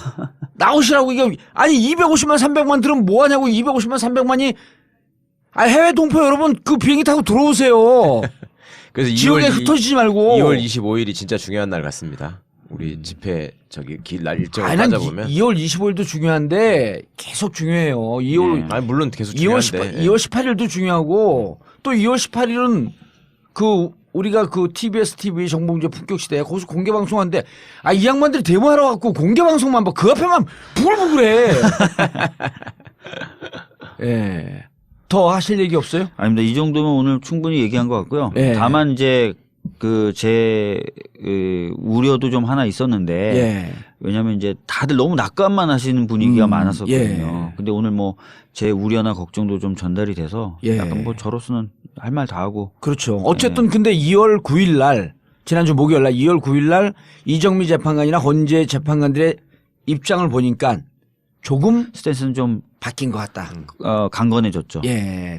나오시라고 이게, 아니, 250만, 300만 들으면 뭐 하냐고, 250만, 300만이 해외 동포 여러분 그 비행기 타고 들어오세요. 그래서 지역에 흩어지지 말고. 2월 25일이 진짜 중요한 날 같습니다. 우리 집회 날 일정을 따져보면 2월 25일도 중요한데 계속 중요해요. 2월 아니 물론 계속 중요한데 2월 18일도 중요하고 또 2월 18일은 그 우리가 그 TBS TV 정봉재 품격 시대에 거기서 공개 방송하는데 이 양반들이 데모하러 갖고 공개 방송만 봐. 그 앞에만 부글부글해. 예. 더 하실 얘기 없어요? 아닙니다. 이 정도면 오늘 충분히 얘기한 것 같고요. 다만 이제 제 우려도 좀 하나 있었는데 왜냐하면 이제 다들 너무 낙관만 하시는 분위기가 많았었거든요. 근데 오늘 뭐 제 우려나 걱정도 좀 전달이 돼서 약간 뭐 저로서는 할 말 다 하고. 그렇죠. 어쨌든 근데 2월 9일 날 지난주 목요일 날 2월 9일 날 이정미 재판관이나 헌재 재판관들의 입장을 보니까 조금 스탠스는 좀 바뀐 것 같다. 강건해졌죠.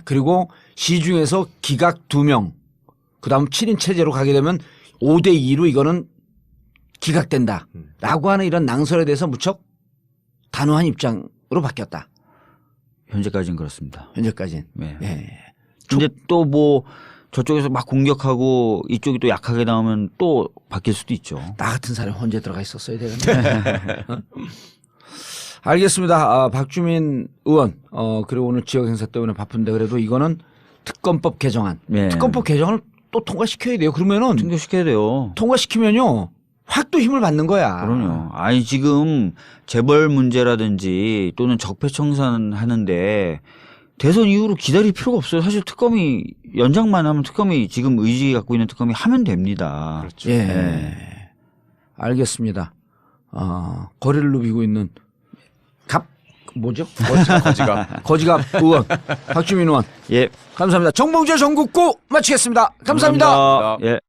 그리고 시중에서 기각 2명, 그 다음 7인 체제로 가게 되면 5대2로 이거는 기각된다. 라고 하는 이런 낭설에 대해서 무척 단호한 입장으로 바뀌었다. 현재까지는 그렇습니다. 현재까지는. 근데 또 뭐 저쪽에서 막 공격하고 이쪽이 또 약하게 나오면 또 바뀔 수도 있죠. 나 같은 사람이 헌재 들어가 있었어야 되는데. 알겠습니다. 박주민 의원, 그리고 오늘 지역 행사 때문에 바쁜데 그래도 이거는 특검법 개정안. 특검법 개정을 또 통과시켜야 돼요. 그러면은. 통과시켜야 돼요. 통과시키면요. 확 또 힘을 받는 거야. 그럼요. 지금 재벌 문제라든지 또는 적폐청산 하는데 대선 이후로 기다릴 필요가 없어요. 사실 특검이 연장만 하면 특검이 지금 의지 갖고 있는 특검이 하면 됩니다. 그렇죠. 알겠습니다. 거리를 누비고 있는 거지갑 의원 박주민 의원. 감사합니다. 정봉재 전국구 마치겠습니다. 감사합니다. 감사합니다.